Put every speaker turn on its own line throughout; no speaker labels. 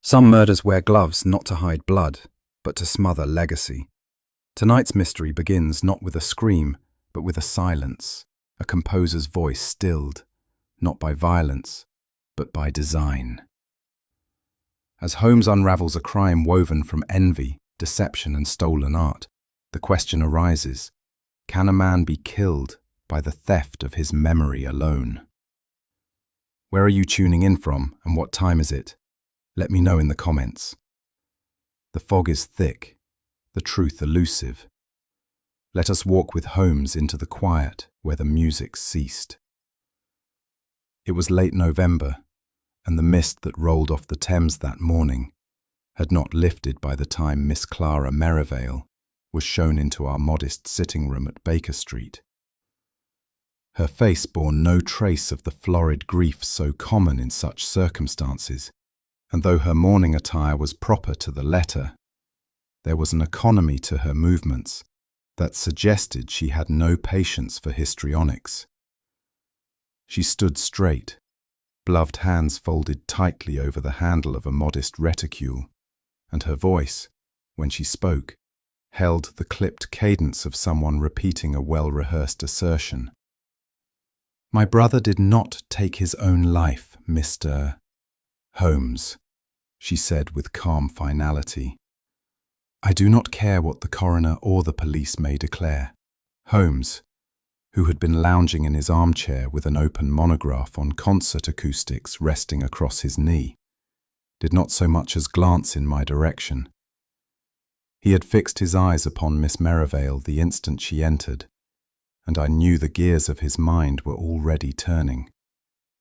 Some murders wear gloves not to hide blood, but to smother legacy. Tonight's mystery begins not with a scream, but with a silence, a composer's voice stilled, not by violence, but by design. As Holmes unravels a crime woven from envy, deception, and stolen art, the question arises, can a man be killed by the theft of his memory alone? Where are you tuning in from, and what time is it? Let me know in the comments. The fog is thick, the truth elusive. Let us walk with Holmes into the quiet where the music ceased. It was late November, and the mist that rolled off the Thames that morning had not lifted by the time Miss Clara Merivale was shown into our modest sitting room at Baker Street. Her face bore no trace of the florid grief so common in such circumstances, and though her morning attire was proper to the letter, there was an economy to her movements that suggested she had no patience for histrionics. She stood straight, gloved hands folded tightly over the handle of a modest reticule, and her voice, when she spoke, held the clipped cadence of someone repeating a well-rehearsed assertion. "My brother did not take his own life, Mr. Holmes," she said with calm finality. "I do not care what the coroner or the police may declare." Holmes, who had been lounging in his armchair with an open monograph on concert acoustics resting across his knee, did not so much as glance in my direction. He had fixed his eyes upon Miss Merivale the instant she entered, and I knew the gears of his mind were already turning,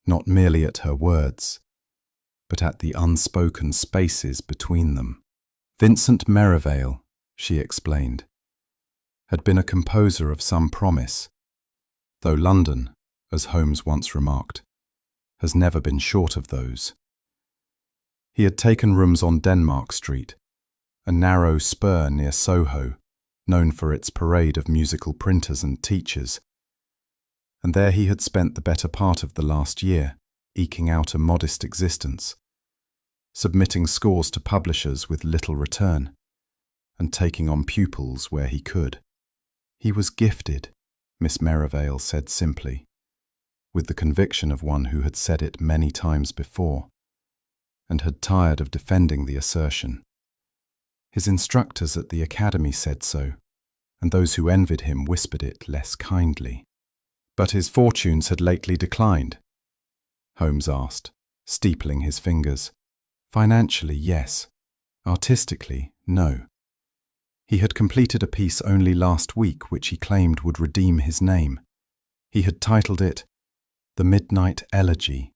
not merely at her words, but at the unspoken spaces between them. Vincent Merivale, she explained, had been a composer of some promise, though London, as Holmes once remarked, has never been short of those. He had taken rooms on Denmark Street, a narrow spur near Soho, known for its parade of musical printers and teachers, and there he had spent the better part of the last year, eking out a modest existence, submitting scores to publishers with little return, and taking on pupils where he could. He was gifted, Miss Merivale said simply, with the conviction of one who had said it many times before, and had tired of defending the assertion. His instructors at the academy said so, and those who envied him whispered it less kindly. But his fortunes had lately declined, Holmes asked, steepling his fingers. Financially, yes. Artistically, no. He had completed a piece only last week which he claimed would redeem his name. He had titled it The Midnight Elegy.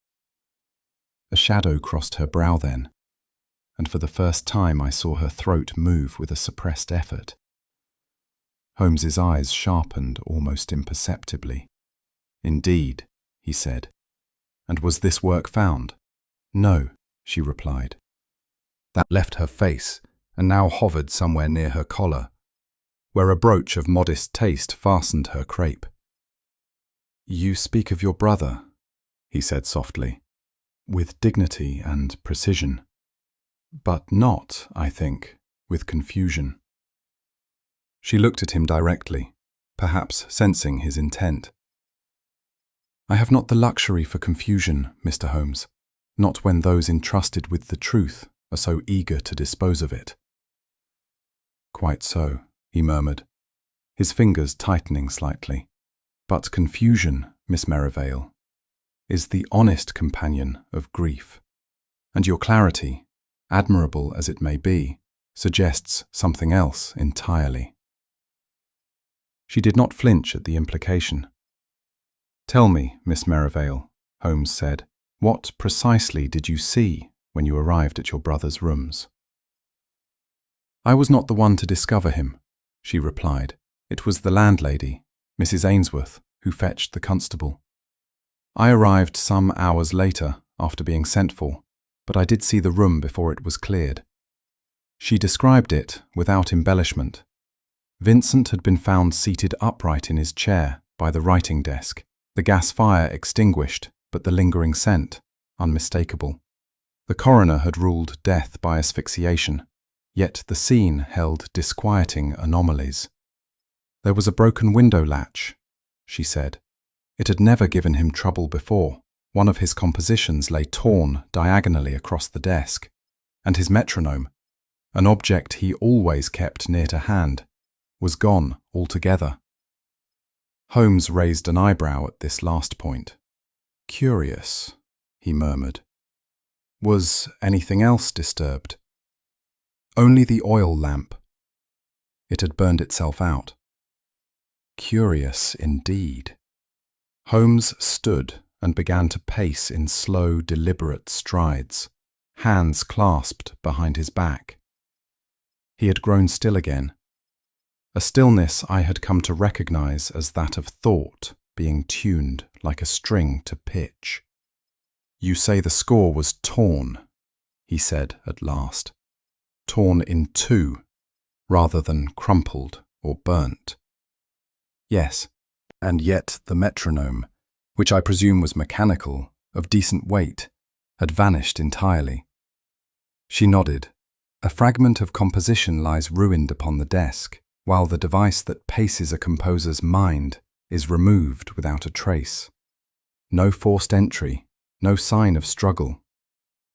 A shadow crossed her brow then, and for the first time I saw her throat move with a suppressed effort. Holmes's eyes sharpened almost imperceptibly. "Indeed," he said. "And was this work found?" "No," she replied. That left her face, and now hovered somewhere near her collar, where a brooch of modest taste fastened her crepe. "You speak of your brother," he said softly, with dignity and precision, "but not, I think, with confusion." She looked at him directly, perhaps sensing his intent. "I have not the luxury for confusion, Mr. Holmes, not when those entrusted with the truth are so eager to dispose of it." "Quite so," he murmured, his fingers tightening slightly. "But confusion, Miss Merivale, is the honest companion of grief, and your clarity, admirable as it may be, suggests something else entirely." She did not flinch at the implication. "Tell me, Miss Merivale," Holmes said, "what precisely did you see when you arrived at your brother's rooms?" "I was not the one to discover him," she replied. "It was the landlady, Mrs. Ainsworth, who fetched the constable. I arrived some hours later, after being sent for, but I did see the room before it was cleared." She described it without embellishment. Vincent had been found seated upright in his chair by the writing desk, the gas fire extinguished, but the lingering scent unmistakable. The coroner had ruled death by asphyxiation, yet the scene held disquieting anomalies. There was a broken window latch, she said. It had never given him trouble before. One of his compositions lay torn diagonally across the desk, and his metronome, an object he always kept near to hand, was gone altogether. Holmes raised an eyebrow at this last point. "Curious," he murmured. "Was anything else disturbed?" "Only the oil lamp. It had burned itself out." Curious indeed. Holmes stood and began to pace in slow, deliberate strides, hands clasped behind his back. He had grown still again, a stillness I had come to recognize as that of thought being tuned like a string to pitch. "You say the score was torn," he said at last. "Torn in two, rather than crumpled or burnt." "Yes, and yet the metronome, which I presume was mechanical, of decent weight, had vanished entirely." She nodded. "A fragment of composition lies ruined upon the desk, while the device that paces a composer's mind is removed without a trace. No forced entry, no sign of struggle."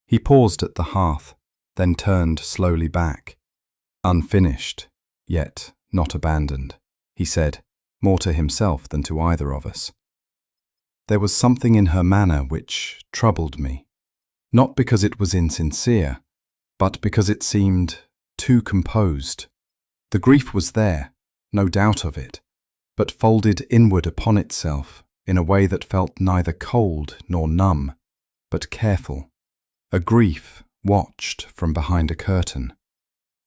He paused at the hearth, then turned slowly back. "Unfinished, yet not abandoned," he said, more to himself than to either of us. There was something in her manner which troubled me, not because it was insincere, but because it seemed too composed. The grief was there, no doubt of it, but folded inward upon itself in a way that felt neither cold nor numb, but careful, a grief watched from behind a curtain.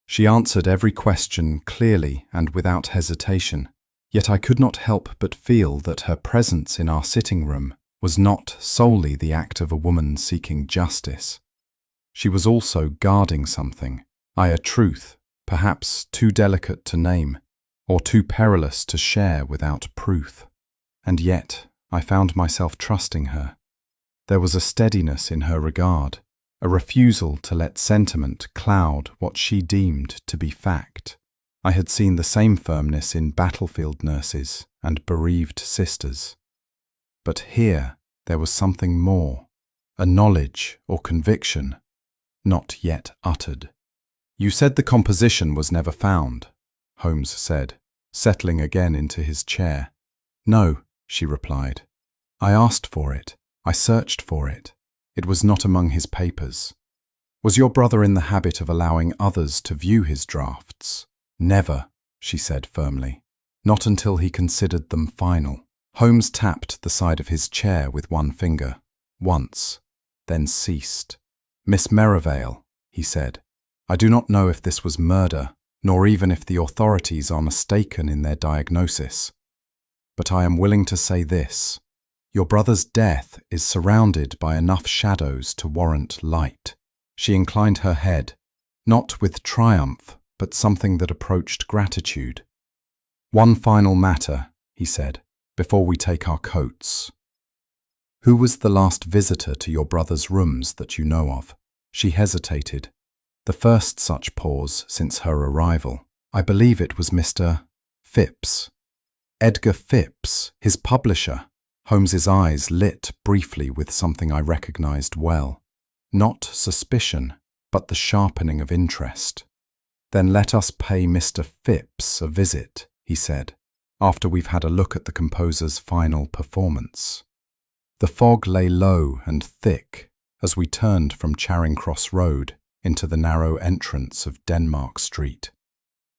She answered every question clearly and without hesitation, yet I could not help but feel that her presence in our sitting room was not solely the act of a woman seeking justice. She was also guarding something, a truth, perhaps too delicate to name, or too perilous to share without proof. And yet I found myself trusting her. There was a steadiness in her regard, a refusal to let sentiment cloud what she deemed to be fact. I had seen the same firmness in battlefield nurses and bereaved sisters. But here there was something more, a knowledge or conviction, not yet uttered. "You said the composition was never found," Holmes said, settling again into his chair. "No," she replied. "I asked for it. I searched for it. It was not among his papers." "Was your brother in the habit of allowing others to view his drafts?" "Never," she said firmly. "Not until he considered them final." Holmes tapped the side of his chair with one finger, once, then ceased. "Miss Merivale," he said, "I do not know if this was murder, nor even if the authorities are mistaken in their diagnosis. But I am willing to say this. Your brother's death is surrounded by enough shadows to warrant light." She inclined her head, not with triumph, but something that approached gratitude. "One final matter," he said, "before we take our coats. Who was the last visitor to your brother's rooms that you know of?" She hesitated, the first such pause since her arrival. "I believe it was Mr. Phipps. Edgar Phipps, his publisher." Holmes's eyes lit briefly with something I recognized well. Not suspicion, but the sharpening of interest. "Then let us pay Mr. Phipps a visit," he said, "after we've had a look at the composer's final performance." The fog lay low and thick as we turned from Charing Cross Road into the narrow entrance of Denmark Street,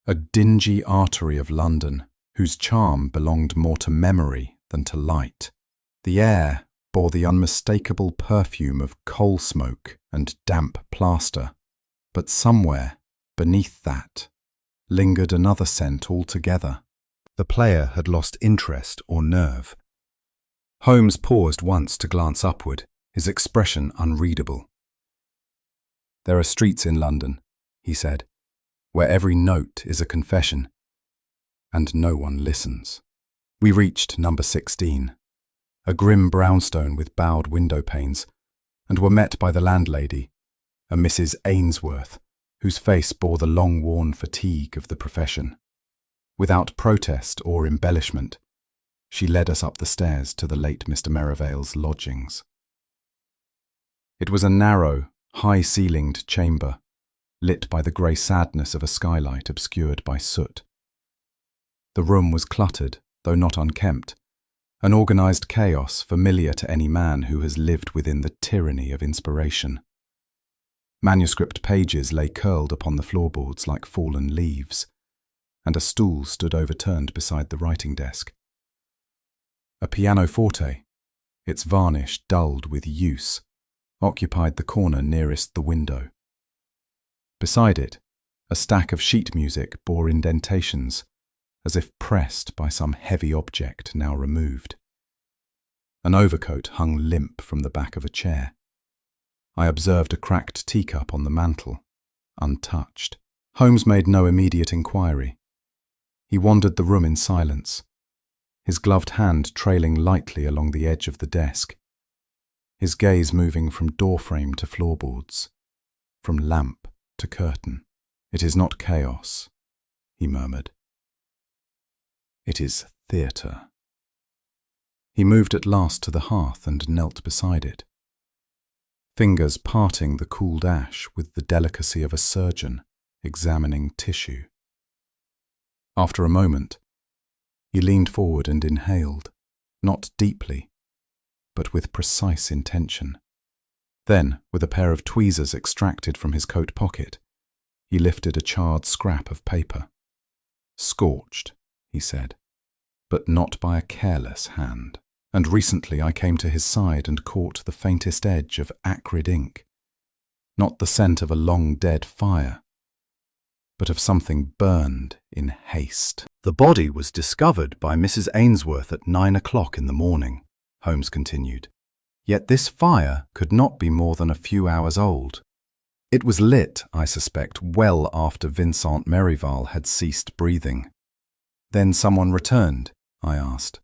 a dingy artery of London whose charm belonged more to memory than to light. The air bore the unmistakable perfume of coal smoke and damp plaster, but somewhere beneath that lingered another scent altogether. The player had lost interest or nerve. Holmes paused once to glance upward, his expression unreadable. "There are streets in London," he said, "where every note is a confession, and no one listens." We reached number 16, a grim brownstone with bowed window panes, and were met by the landlady, a Mrs. Ainsworth, whose face bore the long-worn fatigue of the profession. Without protest or embellishment, she led us up the stairs to the late Mr. Merivale's lodgings. It was a narrow, high-ceilinged chamber, lit by the grey sadness of a skylight obscured by soot. The room was cluttered, though not unkempt, an organised chaos familiar to any man who has lived within the tyranny of inspiration. Manuscript pages lay curled upon the floorboards like fallen leaves, and a stool stood overturned beside the writing desk. A pianoforte, its varnish dulled with use, occupied the corner nearest the window. Beside it, a stack of sheet music bore indentations, as if pressed by some heavy object now removed. An overcoat hung limp from the back of a chair. I observed a cracked teacup on the mantel, untouched. Holmes made no immediate inquiry. He wandered the room in silence, his gloved hand trailing lightly along the edge of the desk, his gaze moving from doorframe to floorboards, from lamp to curtain. "It is not chaos," he murmured. "It is theatre." He moved at last to the hearth and knelt beside it, fingers parting the cooled ash with the delicacy of a surgeon examining tissue. After a moment, he leaned forward and inhaled, not deeply, but with precise intention. Then, with a pair of tweezers extracted from his coat pocket, he lifted a charred scrap of paper. "Scorched," he said, "but not by a careless hand." And recently I came to his side and caught the faintest edge of acrid ink, not the scent of a long-dead fire, but of something burned in haste. "The body was discovered by Mrs. Ainsworth at 9 o'clock in the morning," Holmes continued. "Yet this fire could not be more than a few hours old. It was lit, I suspect, well after Vincent Merivale had ceased breathing." "Then someone returned?" I asked.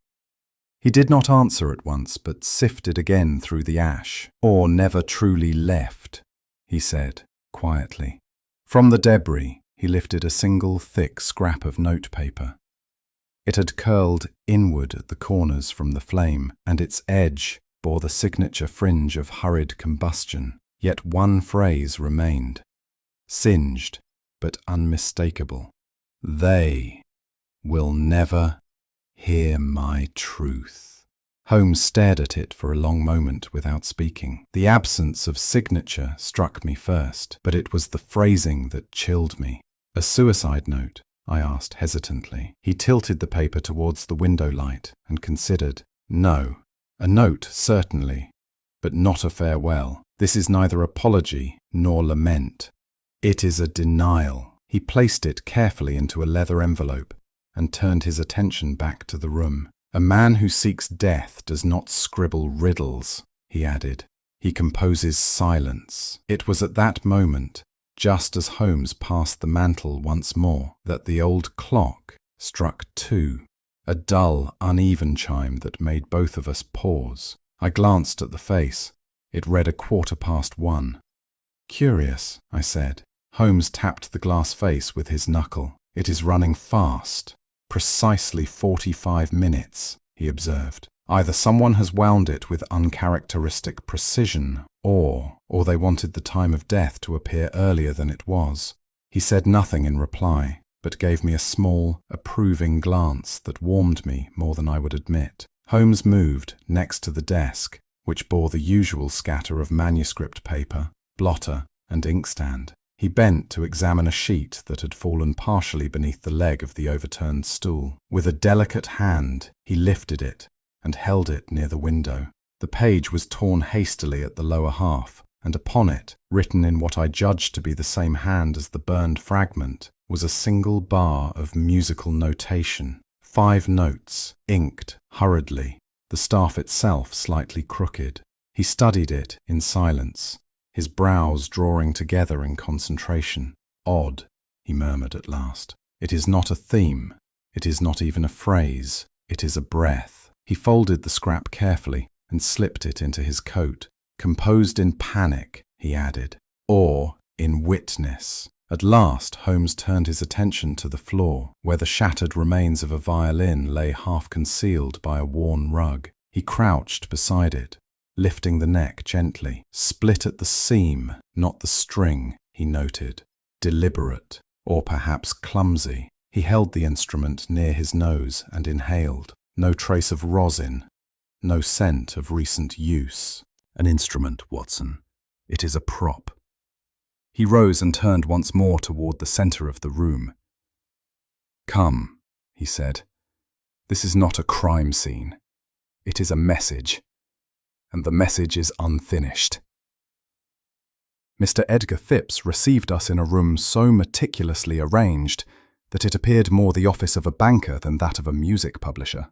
He did not answer at once, but sifted again through the ash. "Or never truly left," he said, quietly. From the debris, he lifted a single thick scrap of notepaper. It had curled inward at the corners from the flame, and its edge bore the signature fringe of hurried combustion. Yet one phrase remained, singed but unmistakable. "They will never hear my truth." Holmes stared at it for a long moment without speaking. The absence of signature struck me first, but it was the phrasing that chilled me. "A suicide note?" I asked hesitantly. He tilted the paper towards the window light and considered. "No, a note, certainly, but not a farewell. This is neither apology nor lament. It is a denial." He placed it carefully into a leather envelope and turned his attention back to the room. "A man who seeks death does not scribble riddles," he added. "He composes silence." It was at that moment, just as Holmes passed the mantel once more, that the old clock struck 2, a dull, uneven chime that made both of us pause. I glanced at the face. It read 1:15. "Curious," I said. Holmes tapped the glass face with his knuckle. "It is running fast. Precisely 45 minutes, he observed. "Either someone has wound it with uncharacteristic precision, or they wanted the time of death to appear earlier than it was." He said nothing in reply, but gave me a small, approving glance that warmed me more than I would admit. Holmes moved next to the desk, which bore the usual scatter of manuscript paper, blotter, and inkstand. He bent to examine a sheet that had fallen partially beneath the leg of the overturned stool. With a delicate hand, he lifted it and held it near the window. The page was torn hastily at the lower half, and upon it, written in what I judged to be the same hand as the burned fragment, was a single bar of musical notation. 5 notes, inked hurriedly, the staff itself slightly crooked. He studied it in silence, his brows drawing together in concentration. "Odd," he murmured at last. "It is not a theme. It is not even a phrase. It is a breath." He folded the scrap carefully and slipped it into his coat. "Composed in panic," he added. or in witness. At last, Holmes turned his attention to the floor, where the shattered remains of a violin lay half concealed by a worn rug. He crouched beside it, lifting the neck gently. Split at the seam, not the string, he noted. Deliberate, or perhaps clumsy. He held the instrument near his nose and inhaled. No trace of rosin, no scent of recent use. An instrument, Watson. It is a prop. He rose and turned once more toward the center of the room. Come, he said. This is not a crime scene. It is a message, and the message is unfinished. Mr. Edgar Phipps received us in a room so meticulously arranged that it appeared more the office of a banker than that of a music publisher.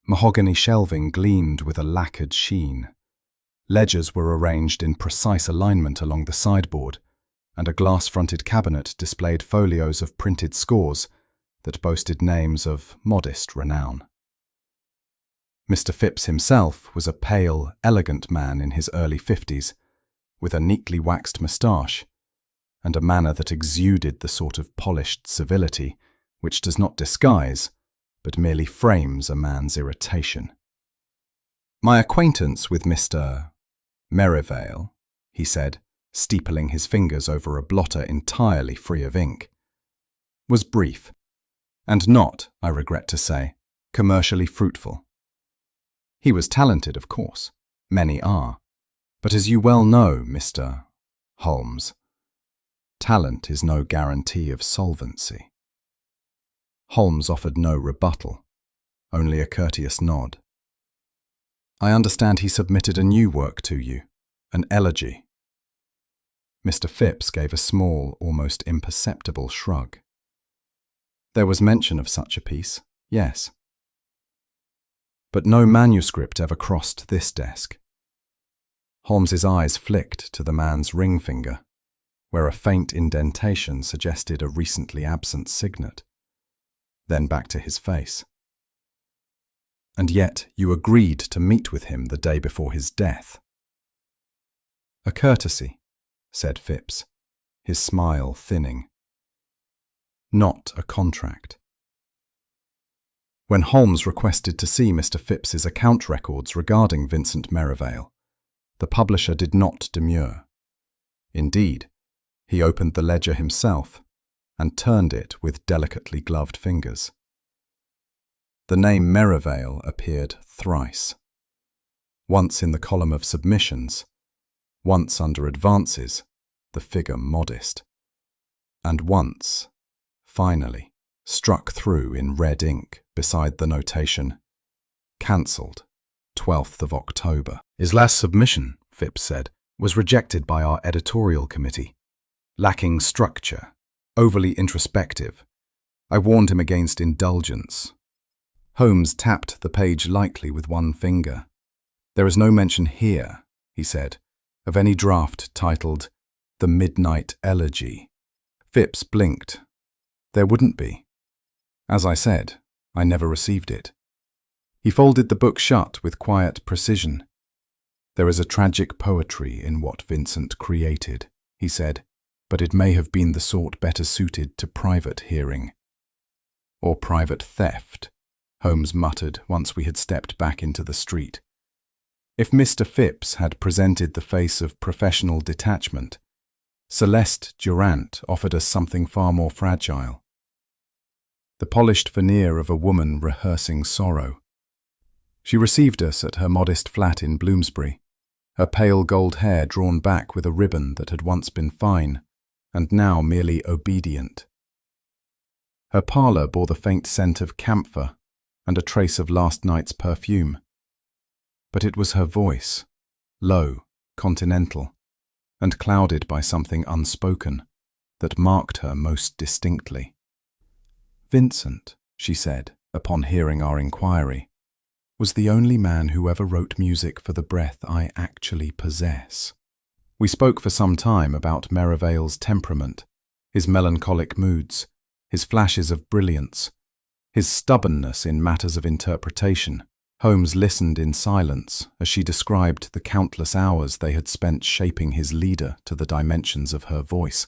Mahogany shelving gleamed with a lacquered sheen. Ledgers were arranged in precise alignment along the sideboard, and a glass-fronted cabinet displayed folios of printed scores that boasted names of modest renown. Mr. Phipps himself was a pale, elegant man in his early 50s, with a neatly waxed moustache, and a manner that exuded the sort of polished civility which does not disguise, but merely frames a man's irritation. My acquaintance with Mr. Merivale, he said, steepling his fingers over a blotter entirely free of ink, was brief, and not, I regret to say, commercially fruitful. He was talented, of course. Many are. But as you well know, Mr. Holmes, talent is no guarantee of solvency. Holmes offered no rebuttal, only a courteous nod. I understand he submitted a new work to you, an elegy. Mr. Phipps gave a small, almost imperceptible shrug. There was mention of such a piece, yes. But no manuscript ever crossed this desk. Holmes's eyes flicked to the man's ring finger, where a faint indentation suggested a recently absent signet, then back to his face. And yet you agreed to meet with him the day before his death. A courtesy, said Phipps, his smile thinning. Not a contract. When Holmes requested to see Mr. Phipps's account records regarding Vincent Merivale, the publisher did not demur. Indeed, he opened the ledger himself and turned it with delicately gloved fingers. The name Merivale appeared thrice. Once in the column of submissions, once under advances, the figure modest, and once, finally, struck through in red ink beside the notation, cancelled, 12th of October. His last submission, Phipps said, was rejected by our editorial committee. Lacking structure, overly introspective. I warned him against indulgence. Holmes tapped the page lightly with one finger. There is no mention here, he said, of any draft titled The Midnight Elegy. Phipps blinked. There wouldn't be. As I said, I never received it. He folded the book shut with quiet precision. There is a tragic poetry in what Vincent created, he said, but it may have been the sort better suited to private hearing. Or private theft, Holmes muttered once we had stepped back into the street. If Mr. Phipps had presented the face of professional detachment, Celeste Durant offered us something far more fragile. The polished veneer of a woman rehearsing sorrow. She received us at her modest flat in Bloomsbury, her pale gold hair drawn back with a ribbon that had once been fine, and now merely obedient. Her parlour bore the faint scent of camphor and a trace of last night's perfume. But it was her voice, low, continental, and clouded by something unspoken, that marked her most distinctly. Vincent, she said, upon hearing our inquiry, was the only man who ever wrote music for the breath I actually possess. We spoke for some time about Merivale's temperament, his melancholic moods, his flashes of brilliance, his stubbornness in matters of interpretation, Holmes listened in silence as she described the countless hours they had spent shaping his leader to the dimensions of her voice,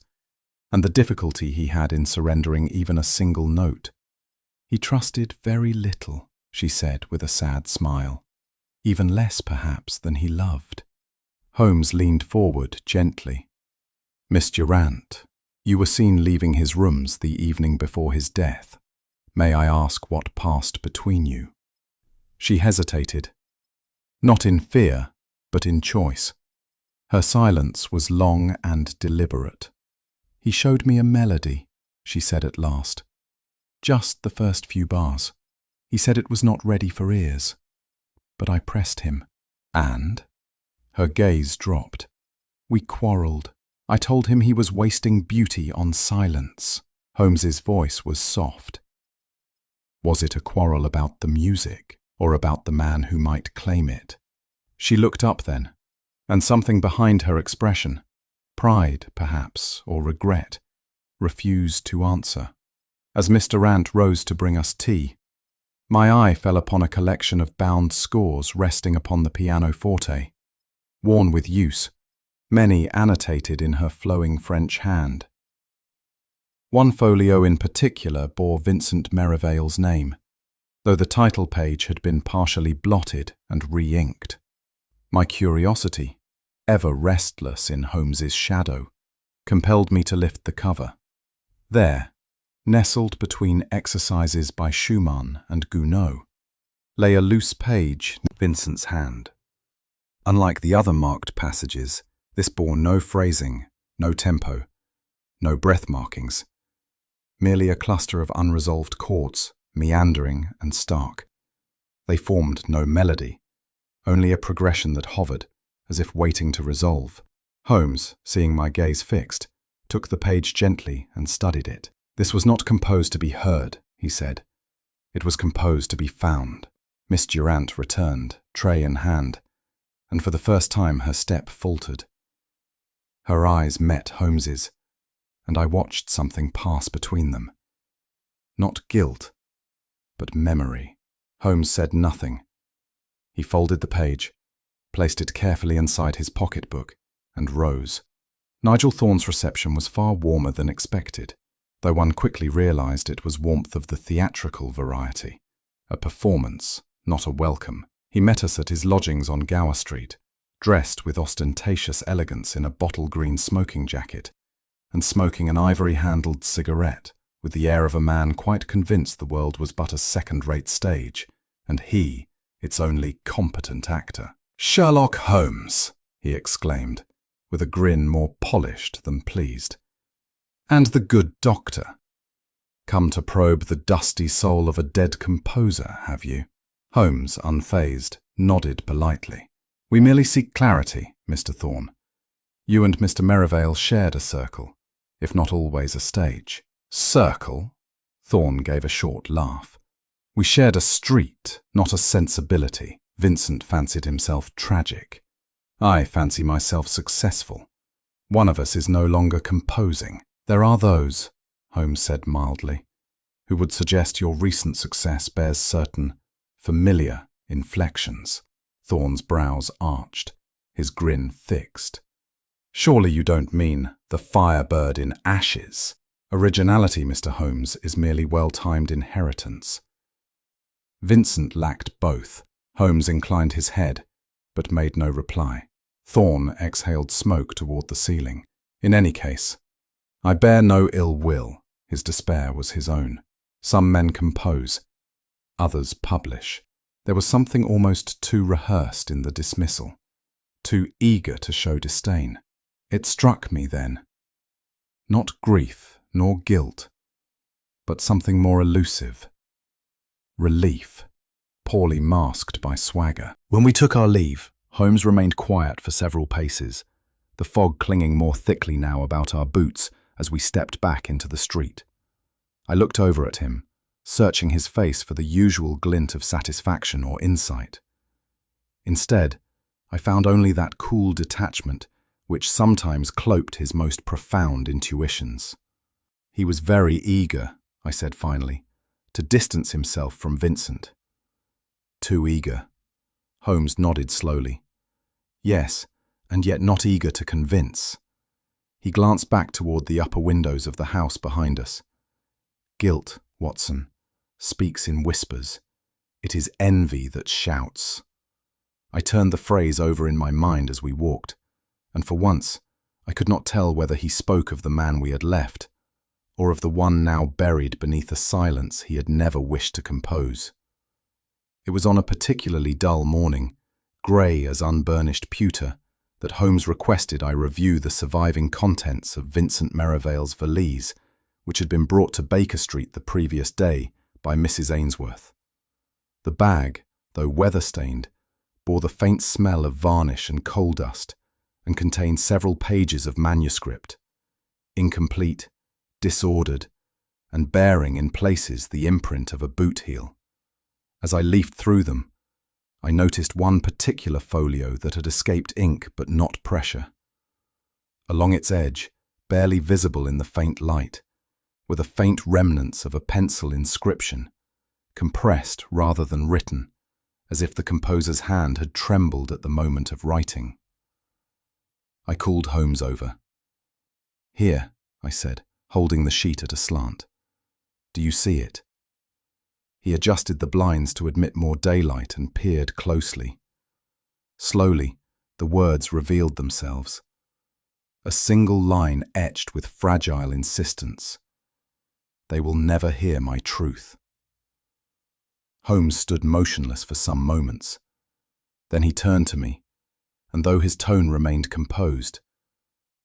and the difficulty he had in surrendering even a single note. "He trusted very little," she said with a sad smile. "Even less, perhaps, than he loved." Holmes leaned forward gently. "Miss Durant, you were seen leaving his rooms the evening before his death. May I ask what passed between you?" She hesitated, not in fear, but in choice. Her silence was long and deliberate. "He showed me a melody," she said at last. "Just the first few bars. He said it was not ready for ears. But I pressed him." "And?" Her gaze dropped. "We quarrelled. I told him he was wasting beauty on silence." Holmes's voice was soft. "Was it a quarrel about the music, or about the man who might claim it?" She looked up then, and something behind her expression, pride perhaps, or regret, refused to answer. As Miss Durant rose to bring us tea, my eye fell upon a collection of bound scores resting upon the pianoforte, worn with use, many annotated in her flowing French hand. One folio in particular bore Vincent Merivale's name, though the title page had been partially blotted and re-inked. My curiosity, ever restless in Holmes's shadow, compelled me to lift the cover. There, nestled between exercises by Schumann and Gounod, lay a loose page in Vincent's hand. Unlike the other marked passages, this bore no phrasing, no tempo, no breath markings, merely a cluster of unresolved chords, meandering and stark. They formed no melody, only a progression that hovered, as if waiting to resolve. Holmes, seeing my gaze fixed, took the page gently and studied it. "This was not composed to be heard," he said. "It was composed to be found." Miss Durant returned, tray in hand, and for the first time her step faltered. Her eyes met Holmes's, and I watched something pass between them. Not guilt, but memory. Holmes said nothing. He folded the page, placed it carefully inside his pocketbook, and rose. Nigel Thorne's reception was far warmer than expected, though one quickly realized it was warmth of the theatrical variety, a performance, not a welcome. He met us at his lodgings on Gower Street, dressed with ostentatious elegance in a bottle-green smoking jacket, and smoking an ivory-handled cigarette, with the air of a man quite convinced the world was but a second-rate stage, and he, its only competent actor. "Sherlock Holmes!" he exclaimed, with a grin more polished than pleased. "And the good doctor. Come to probe the dusty soul of a dead composer, have you?" Holmes, unfazed, nodded politely. "We merely seek clarity, Mr. Thorne. You and Mr. Merivale shared a circle, if not always a stage." "Circle?" Thorne gave a short laugh. "We shared a street, not a sensibility." Vincent fancied himself tragic. "I fancy myself successful. One of us is no longer composing." "There are those," Holmes said mildly, "who would suggest your recent success bears certain familiar inflections." Thorne's brows arched, his grin fixed. "Surely you don't mean the firebird in ashes? Originality, Mr. Holmes, is merely well-timed inheritance." Vincent lacked both. Holmes inclined his head, but made no reply. Thorne exhaled smoke toward the ceiling. "In any case, I bear no ill will." His despair was his own. "Some men compose, others publish." There was something almost too rehearsed in the dismissal, too eager to show disdain. It struck me then. Not grief nor guilt, but something more elusive. Relief, poorly masked by swagger. When we took our leave, Holmes remained quiet for several paces, the fog clinging more thickly now about our boots as we stepped back into the street. I looked over at him, searching his face for the usual glint of satisfaction or insight. Instead, I found only that cool detachment which sometimes cloaked his most profound intuitions. "He was very eager," I said finally, "to distance himself from Vincent. too eager. Holmes nodded slowly. Yes, and yet not eager to convince. He glanced back toward the upper windows of the house behind us. Guilt, Watson, speaks in whispers. It is envy that shouts. I turned the phrase over in my mind as we walked, and for once I could not tell whether he spoke of the man we had left, or of the one now buried beneath a silence he had never wished to compose. It was on a particularly dull morning, grey as unburnished pewter, that Holmes requested I review the surviving contents of Vincent Merivale's valise, which had been brought to Baker Street the previous day by Mrs. Ainsworth. The bag, though weather-stained, bore the faint smell of varnish and coal dust, and contained several pages of manuscript, incomplete, disordered, and bearing in places the imprint of a boot heel. As I leafed through them, I noticed one particular folio that had escaped ink but not pressure. Along its edge, barely visible in the faint light, were the faint remnants of a pencil inscription, compressed rather than written, as if the composer's hand had trembled at the moment of writing. I called Holmes over. "Here," I said, holding the sheet at a slant. "Do you see it?" He adjusted the blinds to admit more daylight and peered closely. Slowly, the words revealed themselves. A single line etched with fragile insistence. "They will never hear my truth." Holmes stood motionless for some moments. Then he turned to me, and though his tone remained composed,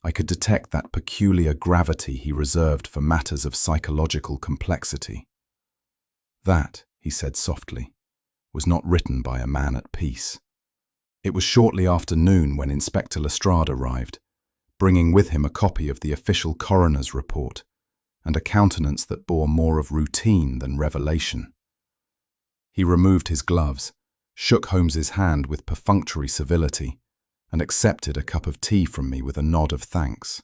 I could detect that peculiar gravity he reserved for matters of psychological complexity. That, he said softly, was not written by a man at peace. It was shortly after noon when Inspector Lestrade arrived, bringing with him a copy of the official coroner's report and a countenance that bore more of routine than revelation. He removed his gloves, shook Holmes's hand with perfunctory civility, and accepted a cup of tea from me with a nod of thanks.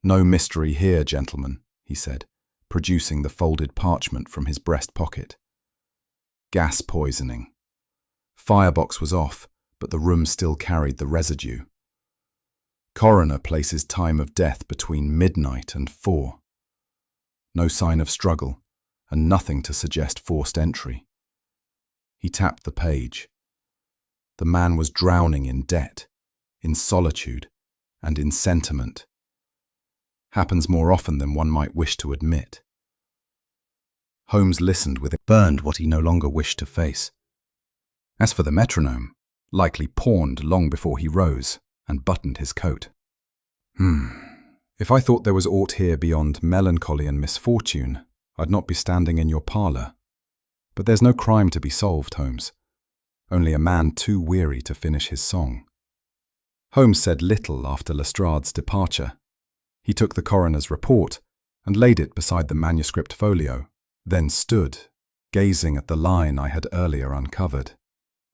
"No mystery here, gentlemen," he said, producing the folded parchment from his breast pocket. "Gas poisoning. Firebox was off, but the room still carried the residue. Coroner places time of death between midnight and 4. No sign of struggle, and nothing to suggest forced entry." He tapped the page. The man was drowning in debt, in solitude, and in sentiment. Happens more often than one might wish to admit. Holmes listened with it, burned what he no longer wished to face. As for the metronome, likely pawned long before he rose and buttoned his coat. If I thought there was aught here beyond melancholy and misfortune, I'd not be standing in your parlour. But there's no crime to be solved, Holmes. Only a man too weary to finish his song. Holmes said little after Lestrade's departure. He took the coroner's report and laid it beside the manuscript folio, then stood, gazing at the line I had earlier uncovered.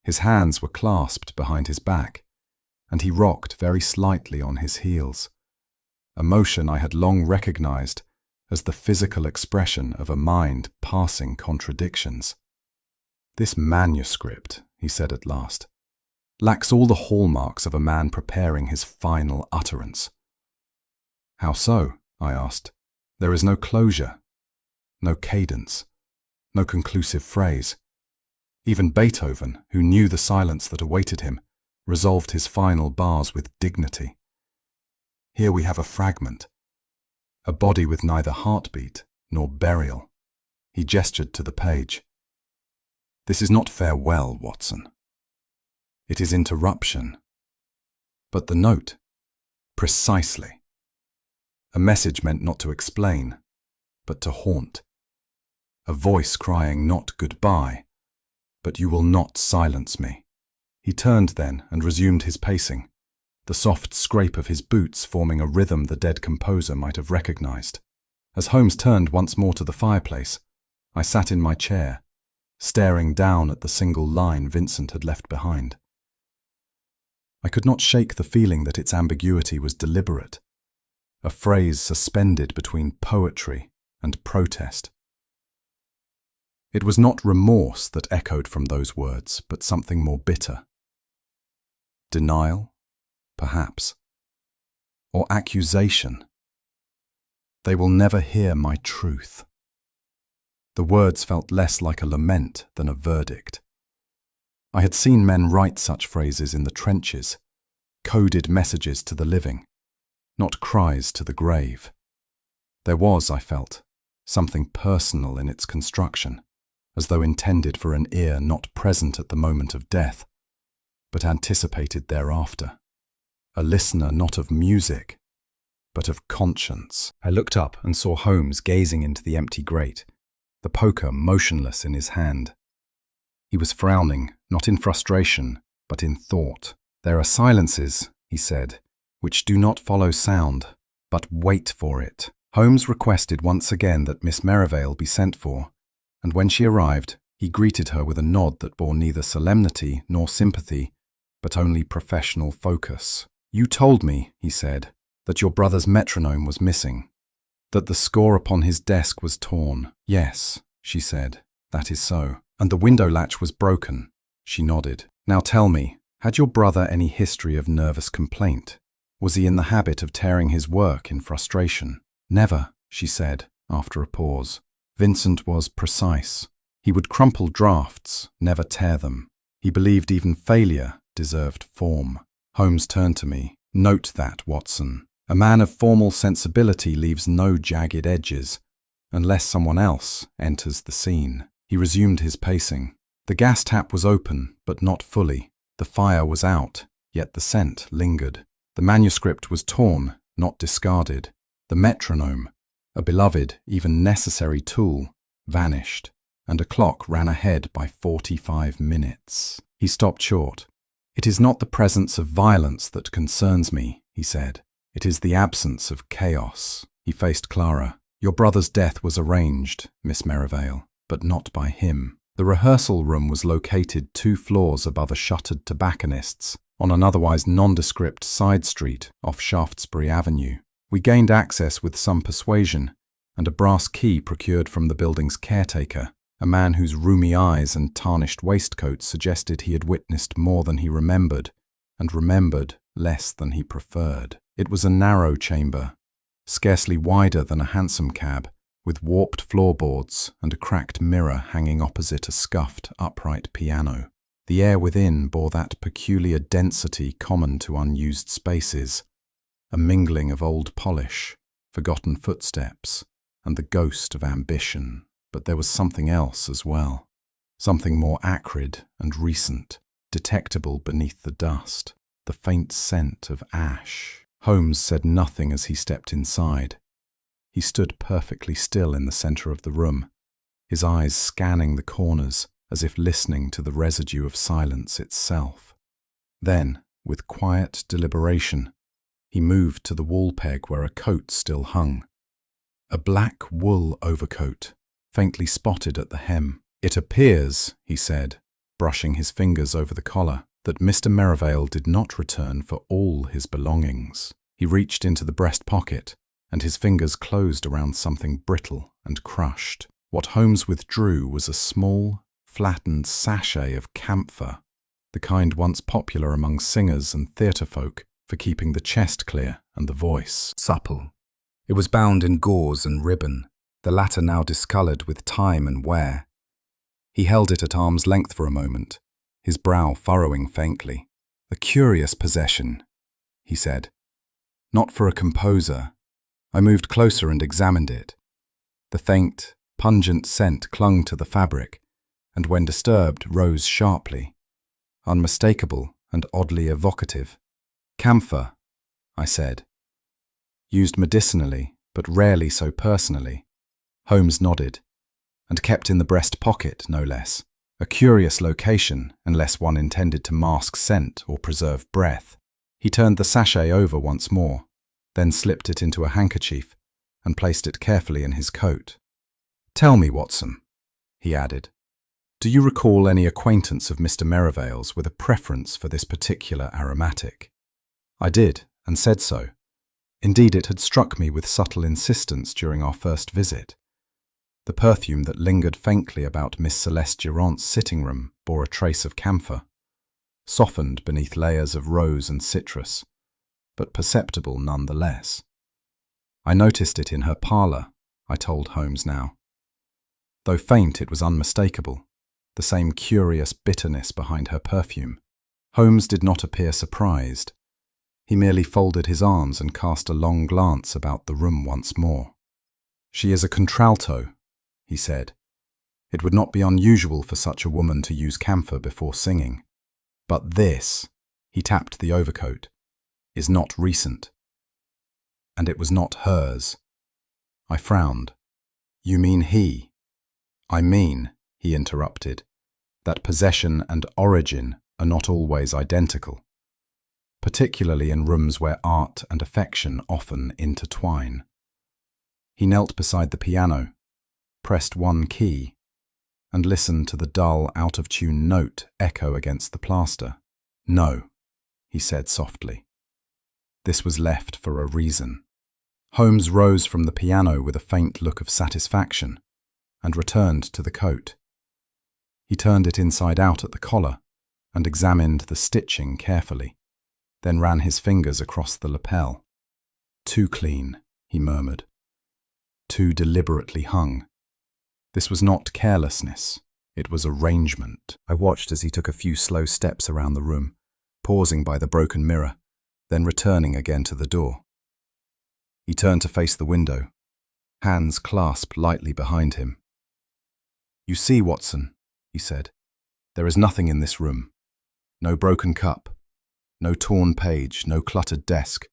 His hands were clasped behind his back, and he rocked very slightly on his heels, a motion I had long recognized as the physical expression of a mind passing contradictions. "This manuscript," he said at last, "lacks all the hallmarks of a man preparing his final utterance." "How so?" I asked. "There is no closure, no cadence, no conclusive phrase. Even Beethoven, who knew the silence that awaited him, resolved his final bars with dignity. Here we have a fragment, a body with neither heartbeat nor burial." He gestured to the page. "This is not farewell, Watson. It is interruption. But the note, precisely. A message meant not to explain, but to haunt. A voice crying not goodbye, but you will not silence me." He turned then and resumed his pacing, the soft scrape of his boots forming a rhythm the dead composer might have recognized. As Holmes turned once more to the fireplace, I sat in my chair, staring down at the single line Vincent had left behind. I could not shake the feeling that its ambiguity was deliberate, a phrase suspended between poetry and protest. It was not remorse that echoed from those words, but something more bitter. Denial, perhaps. Or accusation. They will never hear my truth. The words felt less like a lament than a verdict. I had seen men write such phrases in the trenches, coded messages to the living, not cries to the grave. There was, I felt, something personal in its construction, as though intended for an ear not present at the moment of death, but anticipated thereafter. A listener not of music, but of conscience. I looked up and saw Holmes gazing into the empty grate, the poker motionless in his hand. He was frowning, not in frustration, but in thought. There are silences, he said, which do not follow sound, but wait for it. Holmes requested once again that Miss Merivale be sent for, and when she arrived, he greeted her with a nod that bore neither solemnity nor sympathy, but only professional focus. "You told me," he said, "that your brother's metronome was missing, that the score upon his desk was torn." "Yes," she said, "that is so." "And the window latch was broken." She nodded. "Now tell me, had your brother any history of nervous complaint? Was he in the habit of tearing his work in frustration?" "Never," she said, after a pause. Vincent was precise. He would crumple drafts, never tear them. He believed even failure deserved form. Holmes turned to me. "Note that, Watson. A man of formal sensibility leaves no jagged edges, unless someone else enters the scene." He resumed his pacing. The gas tap was open, but not fully. The fire was out, yet the scent lingered. The manuscript was torn, not discarded. The metronome, a beloved, even necessary tool, vanished, and a clock ran ahead by 45 minutes. He stopped short. "It is not the presence of violence that concerns me," he said. "It is the absence of chaos." He faced Clara. "Your brother's death was arranged, Miss Merivale, but not by him." The rehearsal room was located 2 floors above a shuttered tobacconist's, on an otherwise nondescript side street off Shaftesbury Avenue. We gained access with some persuasion, and a brass key procured from the building's caretaker, a man whose rheumy eyes and tarnished waistcoat suggested he had witnessed more than he remembered, and remembered less than he preferred. It was a narrow chamber, scarcely wider than a hansom cab, with warped floorboards and a cracked mirror hanging opposite a scuffed, upright piano. The air within bore that peculiar density common to unused spaces, a mingling of old polish, forgotten footsteps, and the ghost of ambition. But there was something else as well, something more acrid and recent, detectable beneath the dust, the faint scent of ash. Holmes said nothing as he stepped inside. He stood perfectly still in the centre of the room, his eyes scanning the corners as if listening to the residue of silence itself. Then, with quiet deliberation, he moved to the wall peg where a coat still hung. A black wool overcoat, faintly spotted at the hem. "It appears," he said, brushing his fingers over the collar, "that Mr. Merivale did not return for all his belongings." He reached into the breast pocket, and his fingers closed around something brittle and crushed. What Holmes withdrew was a small, flattened sachet of camphor, the kind once popular among singers and theatre folk for keeping the chest clear and the voice supple. It was bound in gauze and ribbon, the latter now discoloured with time and wear. He held it at arm's length for a moment, his brow furrowing faintly. "A curious possession," he said. "Not for a composer." I moved closer and examined it. The faint, pungent scent clung to the fabric, and when disturbed rose sharply, unmistakable and oddly evocative. "Camphor," I said. "Used medicinally, but rarely so personally." Holmes nodded, and kept in the breast pocket, no less. A curious location, unless one intended to mask scent or preserve breath. He turned the sachet over once more, then slipped it into a handkerchief and placed it carefully in his coat. "Tell me, Watson," he added, "do you recall any acquaintance of Mr. Merivale's with a preference for this particular aromatic?" I did, and said so. Indeed, it had struck me with subtle insistence during our first visit. The perfume that lingered faintly about Miss Celeste Durant's sitting room bore a trace of camphor, softened beneath layers of rose and citrus, but perceptible nonetheless. I noticed it in her parlour, I told Holmes now. Though faint, it was unmistakable, the same curious bitterness behind her perfume. Holmes did not appear surprised. He merely folded his arms and cast a long glance about the room once more. "She is a contralto," he said. "It would not be unusual for such a woman to use camphor before singing. But this," he tapped the overcoat, "is not recent. And it was not hers." I frowned. "You mean he?" "I mean," he interrupted, "that possession and origin are not always identical, particularly in rooms where art and affection often intertwine." He knelt beside the piano, pressed one key, and listened to the dull, out-of-tune note echo against the plaster. "No," he said softly. "This was left for a reason." Holmes rose from the piano with a faint look of satisfaction and returned to the coat. He turned it inside out at the collar and examined the stitching carefully, then ran his fingers across the lapel. "Too clean," he murmured. "Too deliberately hung. This was not carelessness, it was arrangement." I watched as he took a few slow steps around the room, pausing by the broken mirror, then returning again to the door. He turned to face the window, hands clasped lightly behind him. "You see, Watson," he said, "there is nothing in this room. No broken cup, no torn page, no cluttered desk,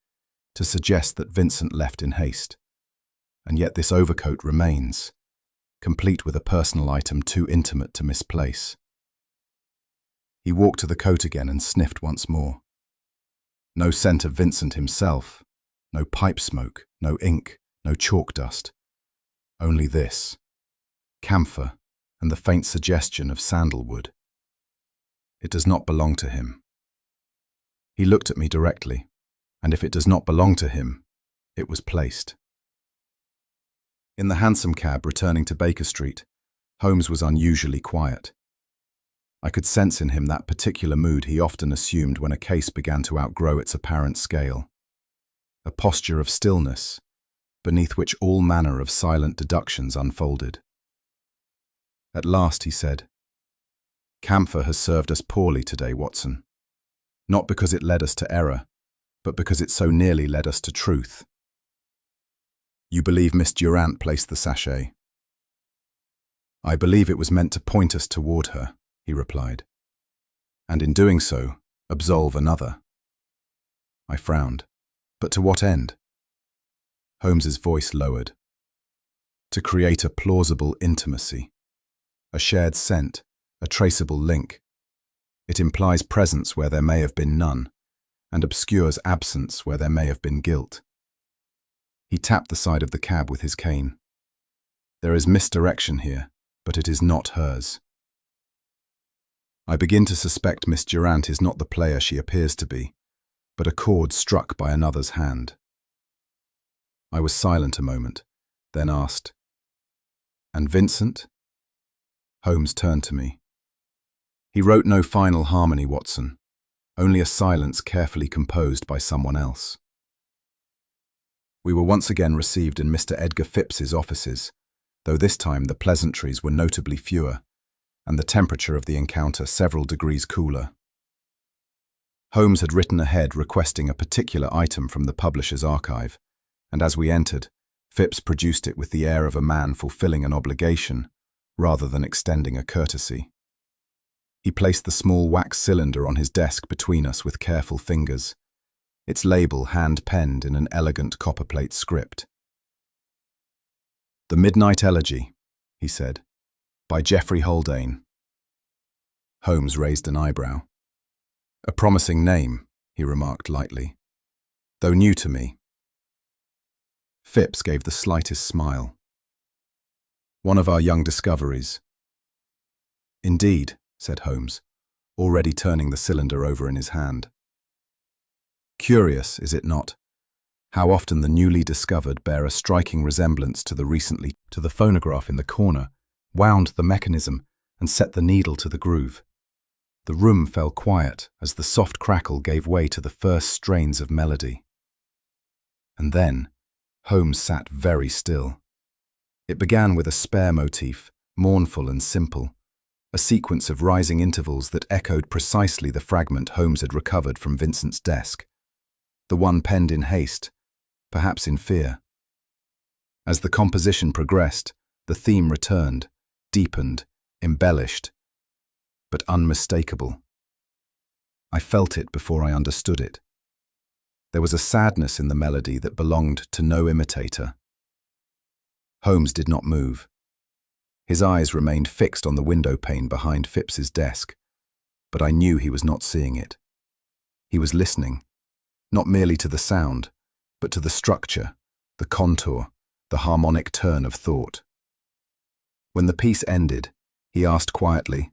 to suggest that Vincent left in haste. And yet this overcoat remains, complete with a personal item too intimate to misplace." He walked to the coat again and sniffed once more. No scent of Vincent himself, no pipe smoke, no ink, no chalk dust. Only this: camphor and the faint suggestion of sandalwood. It does not belong to him. He looked at me directly, and if it does not belong to him, it was placed. In the hansom cab returning to Baker Street, Holmes was unusually quiet. I could sense in him that particular mood he often assumed when a case began to outgrow its apparent scale. A posture of stillness, beneath which all manner of silent deductions unfolded. At last he said, "Camphor has served us poorly today, Watson. Not because it led us to error, but because it so nearly led us to truth. You believe Miss Durant placed the sachet?" "I believe it was meant to point us toward her," he replied, "and in doing so, absolve another." I frowned. "But to what end?" Holmes's voice lowered. "To create a plausible intimacy, a shared scent, a traceable link. It implies presence where there may have been none, and obscures absence where there may have been guilt." He tapped the side of the cab with his cane. "There is misdirection here, but it is not hers. I begin to suspect Miss Durant is not the player she appears to be, but a chord struck by another's hand." I was silent a moment, then asked, "And Vincent?" Holmes turned to me. "He wrote no final harmony, Watson, only a silence carefully composed by someone else." We were once again received in Mr. Edgar Phipps's offices, though this time the pleasantries were notably fewer, and the temperature of the encounter several degrees cooler. Holmes had written ahead requesting a particular item from the publisher's archive, and as we entered, Phipps produced it with the air of a man fulfilling an obligation, rather than extending a courtesy. He placed the small wax cylinder on his desk between us with careful fingers, its label hand-penned in an elegant copperplate script. "The Midnight Elegy," he said, "by Geoffrey Haldane." Holmes raised an eyebrow. "A promising name," he remarked lightly, "though new to me." Phipps gave the slightest smile. "One of our young discoveries." "Indeed," said Holmes, already turning the cylinder over in his hand. "Curious, is it not, How often the newly discovered bear a striking resemblance to the phonograph in the corner, wound the mechanism and set the needle to the groove. The room fell quiet as the soft crackle gave way to the first strains of melody. And then, Holmes sat very still. It began with a spare motif, mournful and simple, a sequence of rising intervals that echoed precisely the fragment Holmes had recovered from Vincent's desk, the one penned in haste, perhaps in fear. As the composition progressed, the theme returned, deepened, embellished, but unmistakable. I felt it before I understood it. There was a sadness in the melody that belonged to no imitator. Holmes did not move. His eyes remained fixed on the window pane behind Phipps's desk, but I knew he was not seeing it. He was listening, not merely to the sound, but to the structure, the contour, the harmonic turn of thought. When the piece ended, he asked quietly,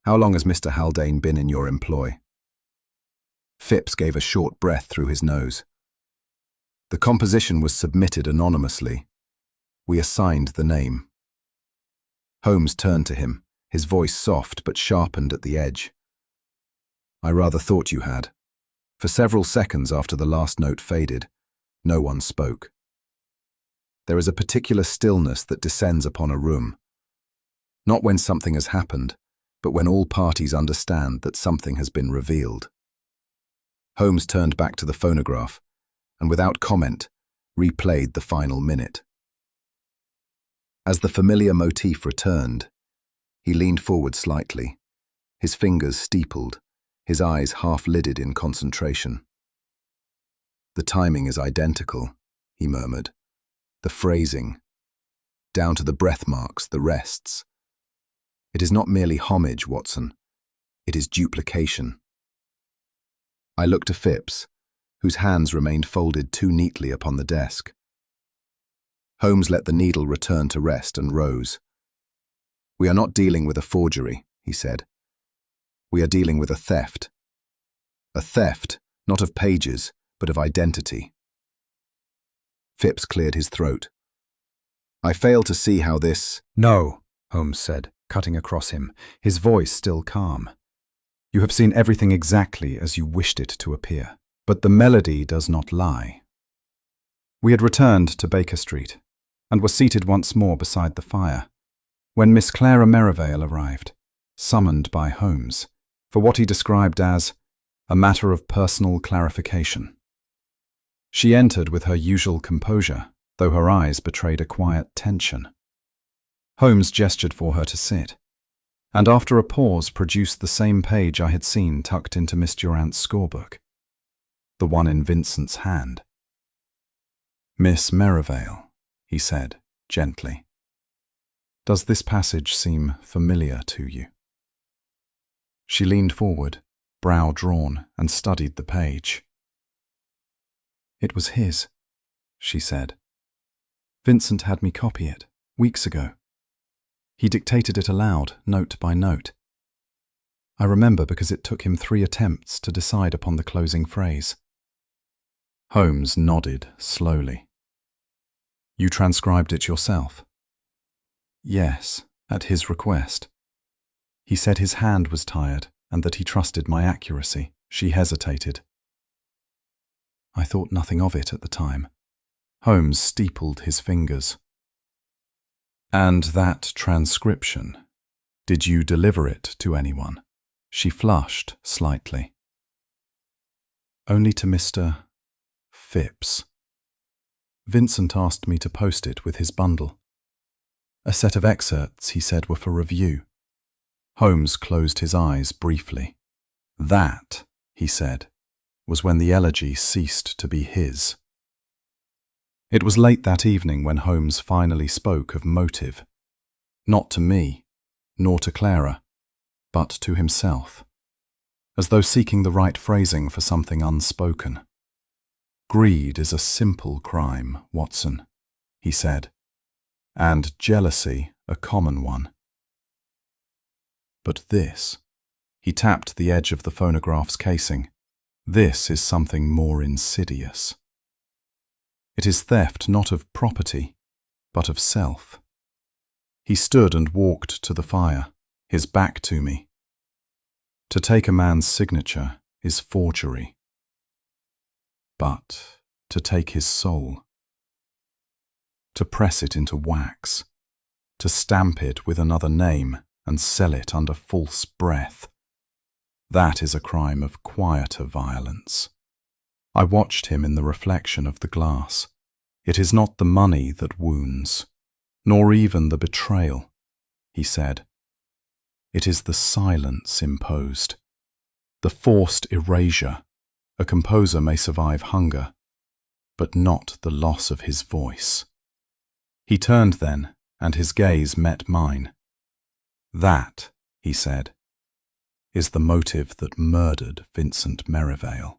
"How long has Mr. Haldane been in your employ?" Phipps gave a short breath through his nose. The composition was submitted anonymously. We assigned the name. Holmes turned to him, his voice soft but sharpened at the edge. "I rather thought you had." For several seconds after the last note faded, no one spoke. There is a particular stillness that descends upon a room. Not when something has happened, but when all parties understand that something has been revealed. Holmes turned back to the phonograph, and without comment, replayed the final minute. As the familiar motif returned, he leaned forward slightly, his fingers steepled, his eyes half-lidded in concentration. "The timing is identical," he murmured. "The phrasing, down to the breath marks, the rests. It is not merely homage, Watson. It is duplication." I looked to Phipps, whose hands remained folded too neatly upon the desk. Holmes let the needle return to rest and rose. "We are not dealing with a forgery," he said. "We are dealing with a theft. A theft, not of pages, but of identity." Phipps cleared his throat. "I fail to see how this—"
"No," Holmes said, cutting across him, his voice still calm. "You have seen everything exactly as you wished it to appear. But the melody does not lie." We had returned to Baker Street, and were seated once more beside the fire, when Miss Clara Merivale arrived, summoned by Holmes, for what he described as a matter of personal clarification. She entered with her usual composure, though her eyes betrayed a quiet tension. Holmes gestured for her to sit, and after a pause produced the same page I had seen tucked into Miss Durant's scorebook, the one in Vincent's hand. "Miss Merivale," he said, gently, "does this passage seem familiar to you?" She leaned forward, brow drawn, and studied the page. "It was his," she said. "Vincent had me copy it, weeks ago. He dictated it aloud, note by note. I remember because it took him 3 attempts to decide upon the closing phrase." Holmes nodded slowly. "You transcribed it yourself?" "Yes, at his request. He said his hand was tired and that he trusted my accuracy." She hesitated. "I thought nothing of it at the time." Holmes steepled his fingers. "And that transcription, did you deliver it to anyone?" She flushed slightly. "Only to Mr. Phipps. Vincent asked me to post it with his bundle. A set of excerpts he said were for review." Holmes closed his eyes briefly. "That," he said, "was when the elegy ceased to be his." It was late that evening when Holmes finally spoke of motive, not to me, nor to Clara, but to himself, as though seeking the right phrasing for something unspoken. "Greed is a simple crime, Watson," he said, "and jealousy a common one. But this," he tapped the edge of the phonograph's casing, "this is something more insidious. It is theft not of property, but of self. He stood and walked to the fire, his back to me. To take a man's signature is forgery. But to take his soul, to press it into wax, to stamp it with another name and sell it under false breath, that is a crime of quieter violence. I watched him in the reflection of the glass. It is not the money that wounds, nor even the betrayal, he said. It is the silence imposed, the forced erasure. A composer may survive hunger, but not the loss of his voice. He turned then, and his gaze met mine. That, he said, is the motive that murdered Vincent Merivale.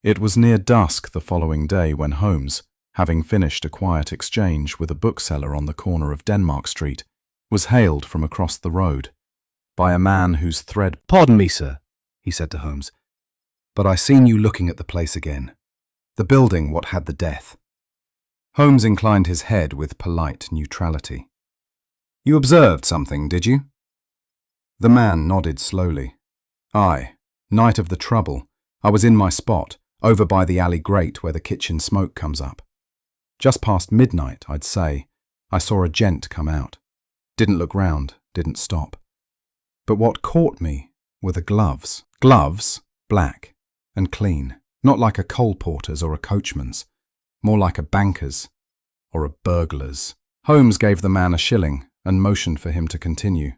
It was near dusk the following day when Holmes, having finished a quiet exchange with a bookseller on the corner of Denmark Street, was hailed from across the road by a man whose thread—
"Pardon me, sir," he said to Holmes, "but I seen you looking at the place again. The building what had the death." Holmes inclined his head with polite neutrality. "You observed something, did you?" The man nodded slowly. "Aye, night of the trouble. I was in my spot, over by the alley grate where the kitchen smoke comes up. Just past midnight, I'd say, I saw a gent come out. Didn't look round, didn't stop. But what caught me were the gloves. Gloves, black and clean, not like a coal porter's or a coachman's, more like a banker's or a burglar's." Holmes gave the man a shilling and motioned for him to continue.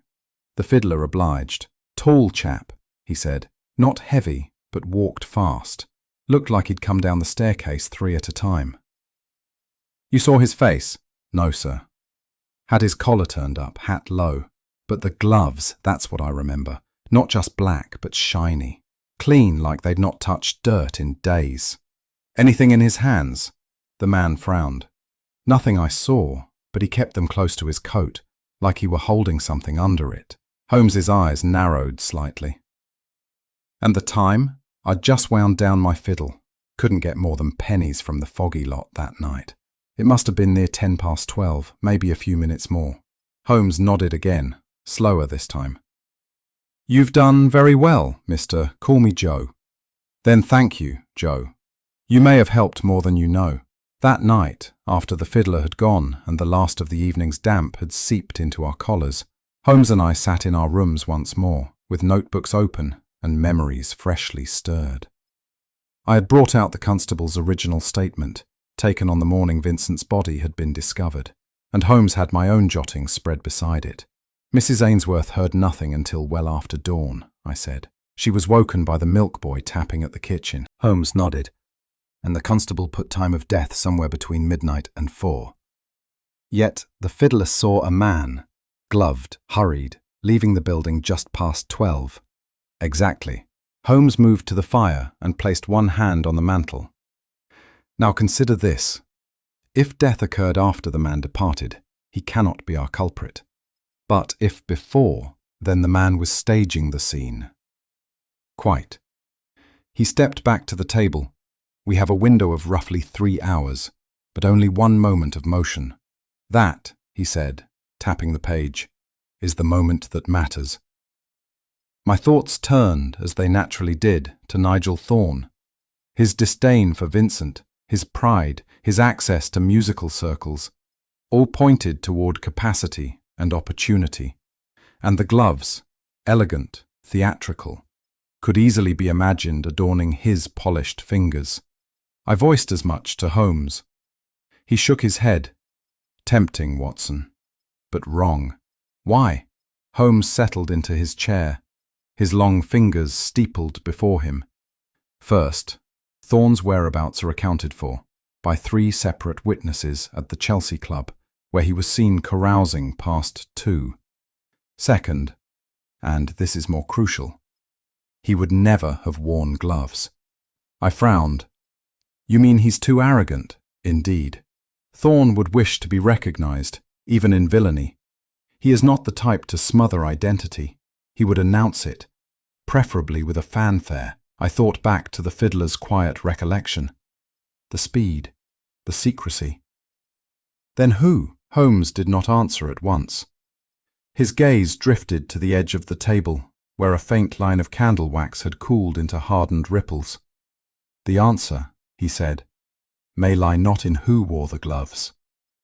The fiddler obliged. "Tall chap," he said, "not heavy, but walked fast. Looked like he'd come down the staircase 3 at a time." "You saw his face?" "No, sir. Had his collar turned up, hat low. But the gloves, that's what I remember. Not just black, but shiny. Clean like they'd not touched dirt in days." "Anything in his hands?" The man frowned. "Nothing I saw, but he kept them close to his coat, like he were holding something under it." Holmes's eyes narrowed slightly. "And the time?" "I'd just wound down my fiddle. Couldn't get more than pennies from the foggy lot that night. It must have been near 12:10, maybe a few minutes more." Holmes nodded again, slower this time. "You've done very well, Mr. Call me Joe." "Then thank you, Joe. You may have helped more than you know." That night, after the fiddler had gone and the last of the evening's damp had seeped into our collars, Holmes and I sat in our rooms once more, with notebooks open and memories freshly stirred. I had brought out the constable's original statement, taken on the morning Vincent's body had been discovered, and Holmes had my own jottings spread beside it. "Mrs. Ainsworth heard nothing until well after dawn," I said. "She was woken by the milk boy tapping at the kitchen." Holmes nodded, and the constable put time of death somewhere between midnight and 4. Yet the fiddler saw a man, gloved, hurried, leaving the building just past 12. Exactly. Holmes moved to the fire and placed one hand on the mantel. "Now consider this. If death occurred after the man departed, he cannot be our culprit. But if before, then the man was staging the scene." "Quite." He stepped back to the table. "We have a window of roughly 3 hours, but only one moment of motion. That," he said, tapping the page, "is the moment that matters." My thoughts turned, as they naturally did, to Nigel Thorne. His disdain for Vincent, his pride, his access to musical circles, all pointed toward capacity and opportunity. And the gloves, elegant, theatrical, could easily be imagined adorning his polished fingers. I voiced as much to Holmes. He shook his head. "Tempting, Watson, but wrong." "Why?" Holmes settled into his chair, his long fingers steepled before him. "First, Thorne's whereabouts are accounted for by 3 separate witnesses at the Chelsea Club, where he was seen carousing past 2. Second, and this is more crucial, he would never have worn gloves." I frowned. "You mean he's too arrogant?" "Indeed. Thorne would wish to be recognized, even in villainy. He is not the type to smother identity. He would announce it, preferably with a fanfare." I thought back to the fiddler's quiet recollection.
The speed, the secrecy. Then who? Holmes did not answer at once. His gaze drifted to the edge of the table, where a faint line of candle wax had cooled into hardened ripples. The answer, he said, may lie not in who wore the gloves,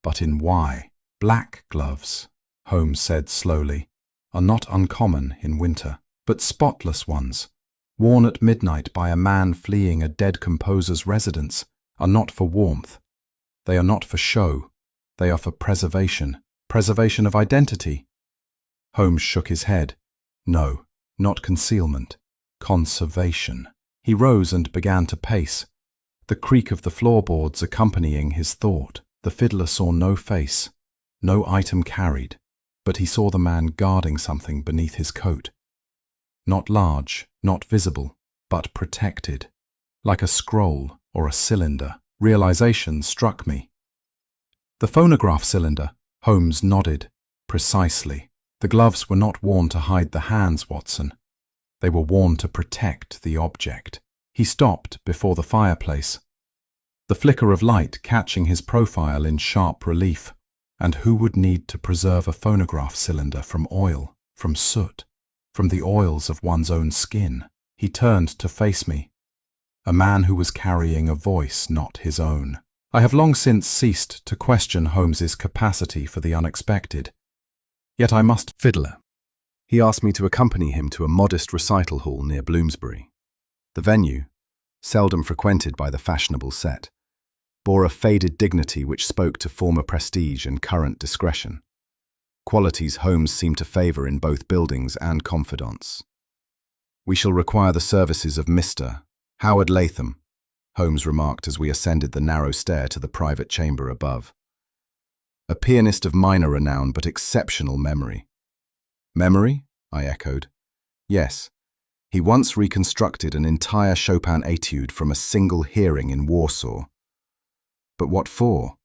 but in why. Black gloves, Holmes said slowly, are not uncommon in winter, but spotless ones, worn at midnight by a man fleeing a dead composer's residence, are not for warmth. They are not for show. They are for preservation of identity. Holmes shook his head. No, not concealment. Conservation. He rose and began to pace, the creak of the floorboards accompanying his thought. The fiddler saw no face, no item carried, but he saw the man guarding something beneath his coat. Not large, not visible, but protected, like a scroll or a cylinder. Realization struck me. The phonograph cylinder, Holmes nodded. Precisely. The gloves were not worn to hide the hands, Watson. They were worn to protect the object. He stopped before the fireplace, the flicker of light catching his profile in sharp relief. And who would need to preserve a phonograph cylinder from oil, from soot, from the oils of one's own skin? He turned to face me, a man who was carrying a voice not his own. I have long since ceased to question Holmes's capacity for the unexpected. Yet I must. Fiddler. He asked me to accompany him to a modest recital hall near Bloomsbury. The venue, seldom frequented by the fashionable set, bore a faded dignity which spoke to former prestige and current discretion, qualities Holmes seemed to favour in both buildings and confidants. We shall require the services of Mr. Howard Latham, Holmes remarked as we ascended the narrow stair to the private chamber above. A pianist of minor renown but exceptional memory. Memory? I echoed. Yes. He once reconstructed an entire Chopin etude from a single hearing in Warsaw. But what for?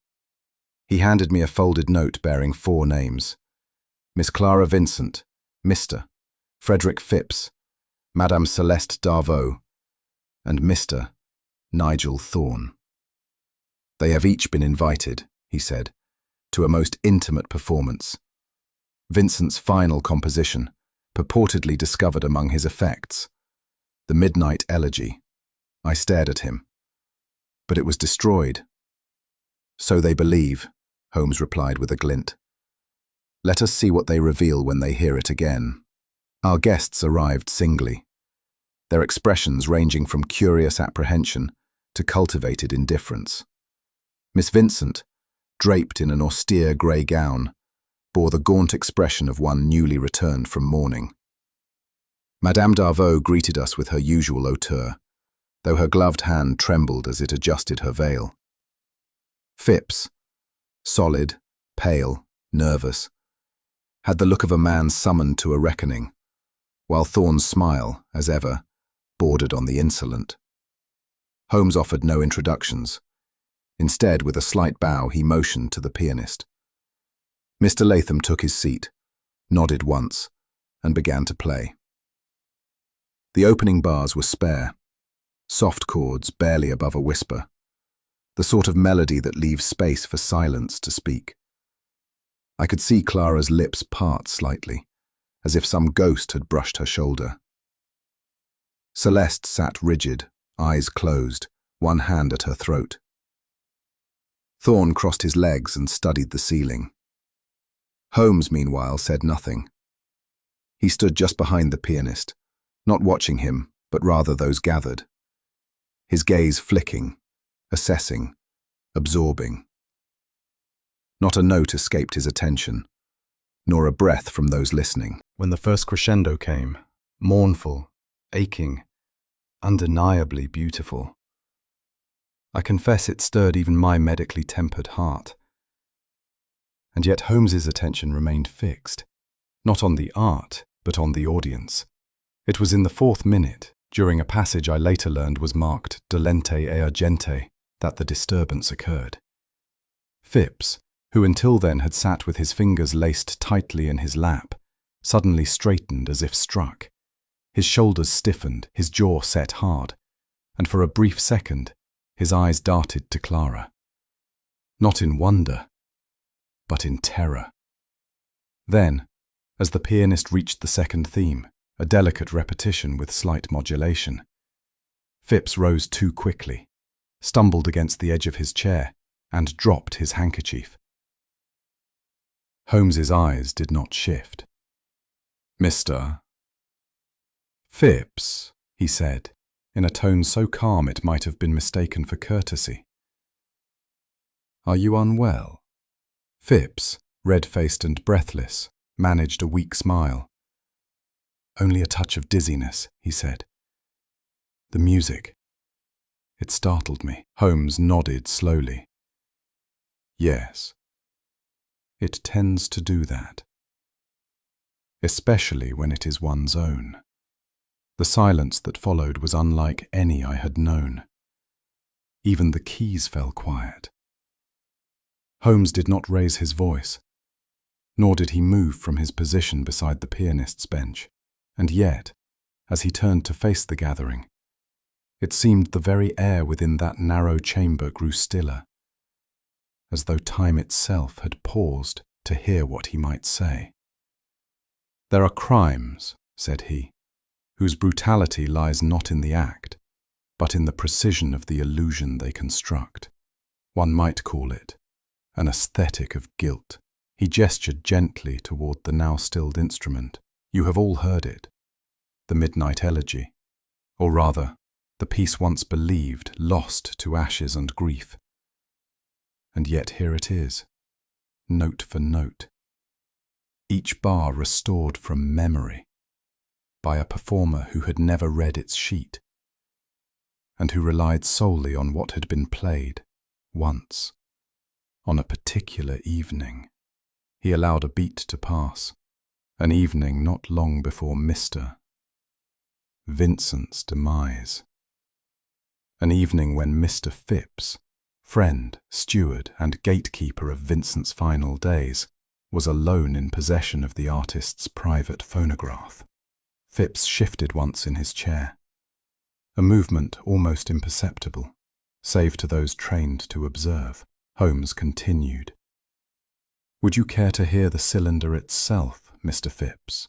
He handed me a folded note bearing 4 names. Miss Clara Vincent, Mr. Frederick Phipps, Madame Celeste Darvaux, and Mr. Nigel Thorne. They have each been invited, he said, to a most intimate performance. Vincent's final composition, purportedly discovered among his effects, the Midnight Elegy. I stared at him. But it was destroyed. So they believe, Holmes replied with a glint. Let us see what they reveal when they hear it again. Our guests arrived singly, their expressions ranging from curious apprehension to cultivated indifference. Miss Vincent, draped in an austere grey gown, bore the gaunt expression of one newly returned from mourning. Madame Darvaux greeted us with her usual hauteur, though her gloved hand trembled as it adjusted her veil. Phipps, solid, pale, nervous, had the look of a man summoned to a reckoning, while Thorne's smile, as ever, bordered on the insolent. Holmes offered no introductions. Instead, with a slight bow, he motioned to the pianist. Mr. Latham took his seat, nodded once, and began to play. The opening bars were spare, soft chords barely above a whisper, the sort of melody that leaves space for silence to speak. I could see Clara's lips part slightly, as if some ghost had brushed her shoulder. Celeste sat rigid, eyes closed, one hand at her throat. Thorne crossed his legs and studied the ceiling. Holmes, meanwhile, said nothing. He stood just behind the pianist, not watching him, but rather those gathered, his gaze flicking, assessing, absorbing. Not a note escaped his attention, nor a breath from those listening. When the first crescendo came, mournful, aching, undeniably beautiful, I confess it stirred even my medically tempered heart. And yet Holmes's attention remained fixed, not on the art, but on the audience. It was in the 4th minute, during a passage I later learned was marked dolente e urgente, that the disturbance occurred. Phipps, who until then had sat with his fingers laced tightly in his lap, suddenly straightened as if struck. His shoulders stiffened, his jaw set hard, and for a brief second,
His eyes darted to Clara. Not in wonder, but in terror. Then, as the pianist reached the second theme, a delicate repetition with slight modulation, Phipps rose too quickly, stumbled against the edge of his chair, and dropped his handkerchief. Holmes's eyes did not shift. "Mr. Phipps," he said, in a tone so calm it might have been mistaken for courtesy. "Are you unwell?" Phipps, red-faced and breathless, managed a weak smile. "Only a touch of dizziness," he said. "The music. It startled me." Holmes nodded slowly. "Yes. It tends to do that. Especially when it is one's own." The silence that followed was unlike any I had known. Even the keys fell quiet. Holmes did not raise his voice, nor did he move from his position beside the pianist's bench, and yet, as he turned to face the gathering, it seemed the very air within that narrow chamber grew stiller, as though time itself had paused to hear what he might say. "There are crimes," said he, "whose brutality lies not in the act, but in the precision of the illusion they construct. One might call it an aesthetic of guilt." He gestured gently toward the now stilled instrument. "You have all heard it. The Midnight Elegy. Or rather, the piece once believed, lost to ashes and grief. And yet here it is, note for note. Each bar restored from memory, by a performer who had never read its sheet, and who relied solely on what had been played, once, on a particular evening." He allowed a beat to pass, an evening not long before Mr. Vincent's demise. An evening when Mr. Phipps, friend, steward, and gatekeeper of Vincent's final days, was alone in possession of the artist's private phonograph. Phipps shifted once in his chair, a movement almost imperceptible, save to those trained to observe. Holmes continued. "Would you care to hear the cylinder itself, Mr. Phipps?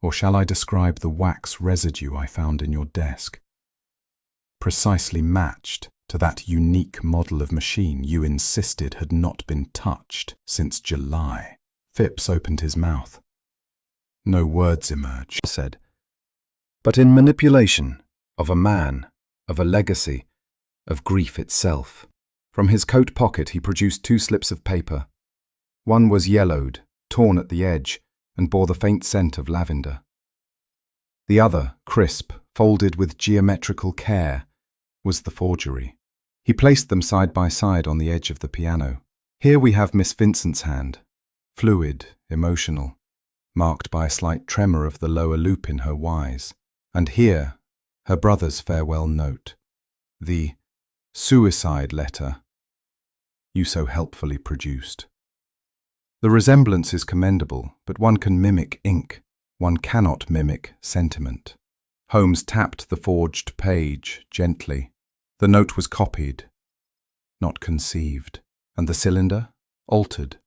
Or shall I describe the wax residue I found in your desk, precisely matched to that unique model of machine you insisted had not been touched since July?" Phipps opened his mouth. No words emerged, said, "But in manipulation of a man, of a legacy, of grief itself." From his coat pocket he produced 2 slips of paper. One was yellowed, torn at the edge, and bore the faint scent of lavender. The other, crisp, folded with geometrical care, was the forgery. He placed them side by side on the edge of the piano. "Here we have Miss Vincent's hand, fluid, emotional, marked by a slight tremor of the lower loop in her Y's. And here, her brother's farewell note, the suicide letter you so helpfully produced. The resemblance is commendable, but one can mimic ink. One cannot mimic sentiment." Holmes tapped the forged page gently. The note was copied, not conceived, and the cylinder altered.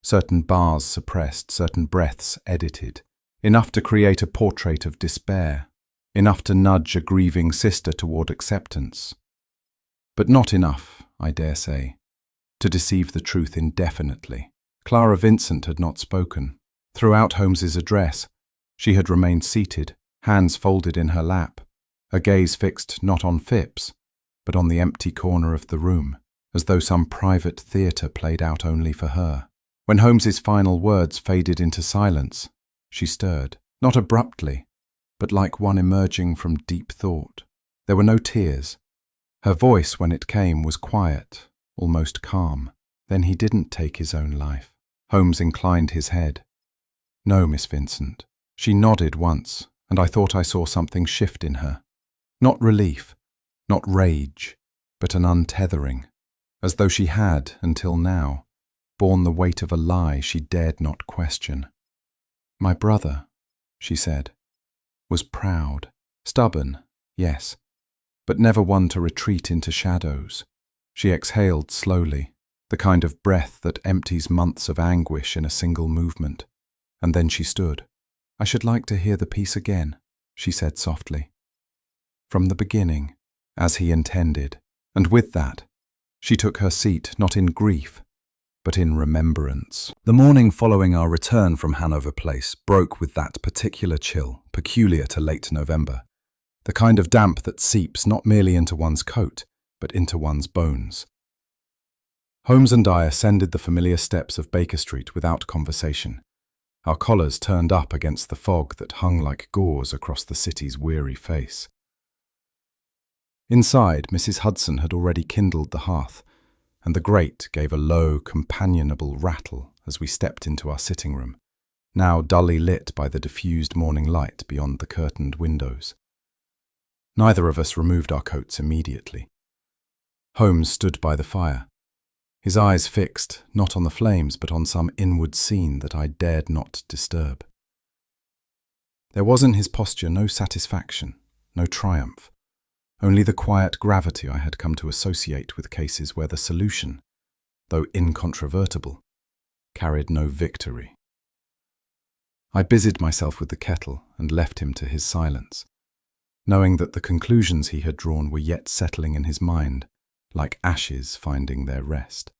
Certain bars suppressed, certain breaths edited, enough to create a portrait of despair, enough to nudge a grieving sister toward acceptance. But not enough, I dare say, to deceive the truth indefinitely. Clara Vincent had not spoken. Throughout Holmes's address, she had remained seated, hands folded in her lap, a gaze fixed not on Phipps, but on the empty corner of the room, as though some private theatre played out only for her. When Holmes's final words faded into silence, she stirred, not abruptly, but like one emerging from deep thought. There were no tears. Her voice, when it came, was quiet, almost calm. "Then he didn't take his own life." Holmes inclined his head. "No, Miss Vincent." She nodded once, and I thought I saw something shift in her. Not relief, not rage, but an untethering, as though she had, until now, borne the weight of a lie she dared not question. "My brother," she said, "was proud, stubborn, yes, but never one to retreat into shadows. She exhaled slowly, the kind of breath that empties months of anguish in a single movement. And then she stood. "I should like to hear the piece again," she said softly. From the beginning, as he intended, and with that, she took her seat not in grief, but in remembrance. The morning following our return from Hanover Place broke with that particular chill, peculiar to late November, the kind of damp that seeps not merely into one's coat, but into one's bones. Holmes and I ascended the familiar steps of Baker Street without conversation, our collars turned up against the fog that hung like gauze across the city's weary face. Inside, Mrs. Hudson had already kindled the hearth, and the grate gave a low, companionable rattle as we stepped into our sitting room, now dully lit by the diffused morning light beyond the curtained windows. Neither of us removed our coats immediately. Holmes stood by the fire, his eyes fixed not on the flames but on some inward scene that I dared not disturb. There was in his posture no satisfaction, no triumph, only the quiet gravity I had come to associate with cases where the solution, though incontrovertible, carried no victory. I busied myself with the kettle and left him to his silence, knowing that the conclusions he had drawn were yet settling in his mind, like ashes finding their rest.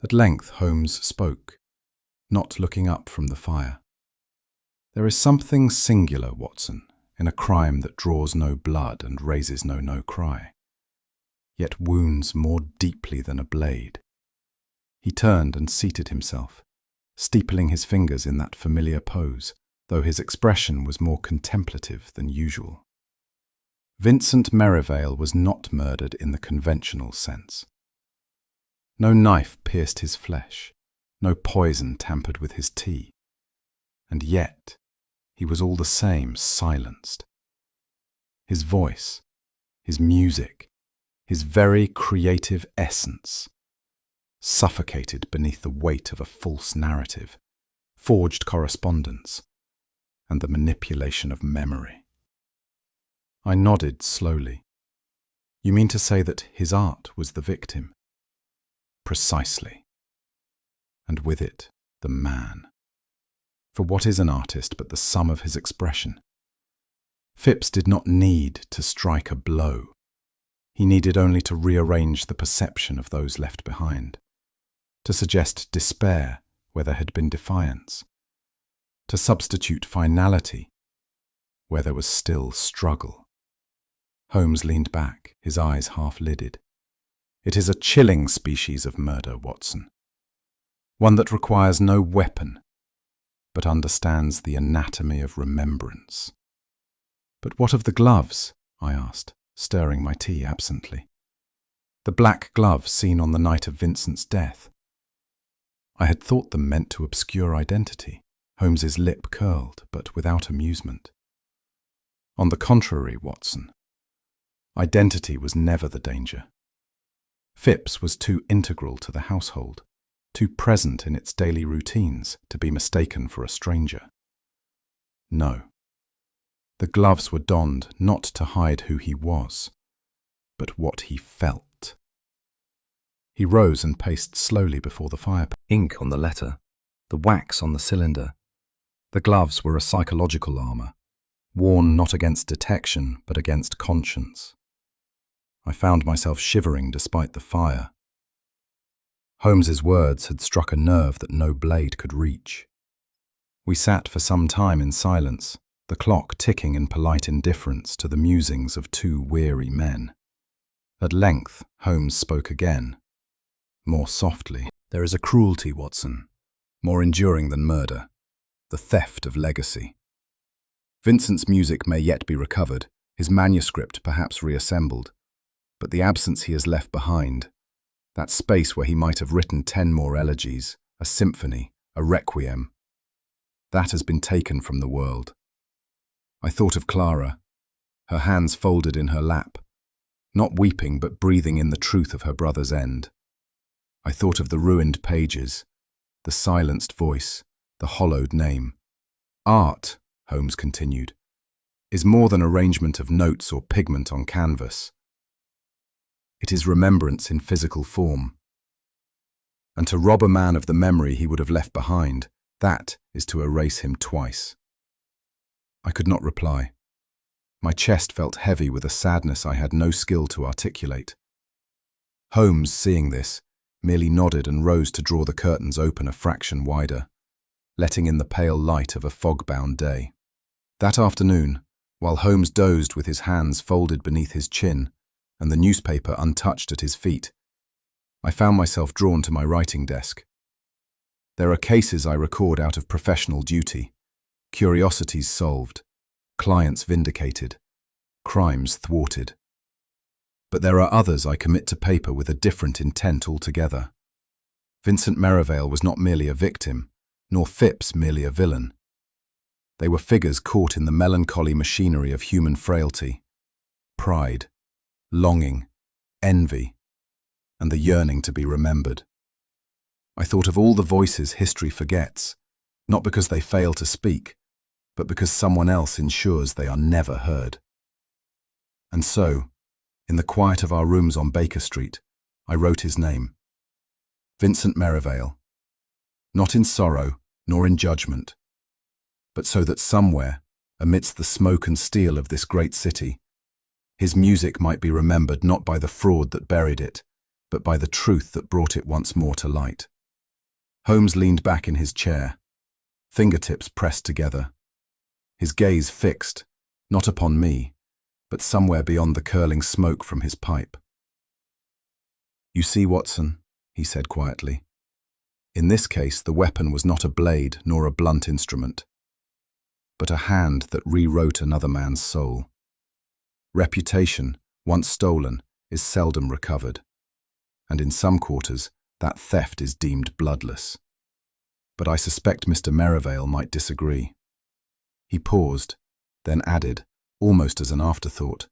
At length Holmes spoke, not looking up from the fire. "There is something singular, Watson, in a crime that draws no blood and raises no cry, yet wounds more deeply than a blade." He turned and seated himself, steepling his fingers in that familiar pose, though his expression was more contemplative than usual. Vincent Merivale was not murdered in the conventional sense. No knife pierced his flesh, no poison tampered with his tea, and yet he was all the same silenced. His voice, his music, his very creative essence, suffocated beneath the weight of a false narrative, forged correspondence, and the manipulation of memory. I nodded slowly. "You mean to say that his art was the victim?" "Precisely. And with it, the man. For what is an artist but the sum of his expression? Phipps did not need to strike a blow. He needed only to rearrange the perception of those left behind, to suggest despair where there had been defiance, to substitute finality where there was still struggle. Holmes leaned back, his eyes half-lidded. "It is a chilling species of murder, Watson. One that requires no weapon, but understands the anatomy of remembrance." "But what of the gloves?" I asked, stirring my tea absently. "The black gloves seen on the night of Vincent's death." I had thought them meant to obscure identity. Holmes's lip curled, but without amusement. "On the contrary, Watson. Identity was never the danger. Phipps was too integral to the household, too present in its daily routines to be mistaken for a stranger. No. The gloves were donned not to hide who he was, but what he felt." He rose and paced slowly before the fire. Ink on the letter, the wax on the cylinder. The gloves were a psychological armour, worn not against detection but against conscience. I found myself shivering despite the fire. Holmes's words had struck a nerve that no blade could reach. We sat for some time in silence, the clock ticking in polite indifference to the musings of two weary men. At length, Holmes spoke again, more softly. "There is a cruelty, Watson, more enduring than murder, the theft of legacy. Vincent's music may yet be recovered, his manuscript perhaps reassembled, but the absence he has left behind, that space where he might have written 10 more elegies, a symphony, a requiem, that has been taken from the world. I thought of Clara, her hands folded in her lap, not weeping but breathing in the truth of her brother's end. I thought of the ruined pages, the silenced voice, the hollowed name. Art," Holmes continued, is more than arrangement of notes or pigment on canvas. It is remembrance in physical form. And to rob a man of the memory he would have left behind, that is to erase him twice. I could not reply. My chest felt heavy with a sadness I had no skill to articulate. Holmes, seeing this, merely nodded and rose to draw the curtains open a fraction wider, letting in the pale light of a fog-bound day. That afternoon, while Holmes dozed with his hands folded beneath his chin and the newspaper untouched at his feet, I found myself drawn to my writing desk. There are cases I record out of professional duty, curiosities solved, clients vindicated, crimes thwarted. But there are others I commit to paper with a different intent altogether. Vincent Merivale was not merely a victim, nor Phipps merely a villain. They were figures caught in the melancholy machinery of human frailty, pride, longing, envy, and the yearning to be remembered. I thought of all the voices history forgets, not because they fail to speak, but because someone else ensures they are never heard. And so, in the quiet of our rooms on Baker Street, I wrote his name. Vincent Merivale. Not in sorrow, nor in judgment, but so that somewhere, amidst the smoke and steel of this great city, his music might be remembered not by the fraud that buried it, but by the truth that brought it once more to light. Holmes leaned back in his chair, fingertips pressed together, his gaze fixed, not upon me, but somewhere beyond the curling smoke from his pipe. "You see, Watson," he said quietly, "in this case the weapon was not a blade nor a blunt instrument, but a hand that rewrote another man's soul. Reputation, once stolen, is seldom recovered, and in some quarters that theft is deemed bloodless. But I suspect Mr. Merivale might disagree." He paused, then added, almost as an afterthought,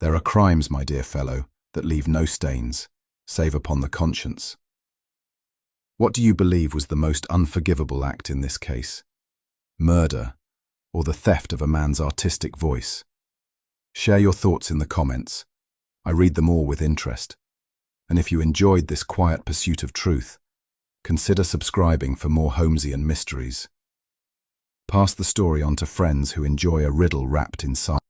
"There are crimes, my dear fellow, that leave no stains, save upon the conscience. What do you believe was the most unforgivable act in this case? Murder, or the theft of a man's artistic voice? Share your thoughts in the comments. I read them all with interest. And if you enjoyed this quiet pursuit of truth, consider subscribing for more Holmesian mysteries. Pass the story on to friends who enjoy a riddle wrapped in science.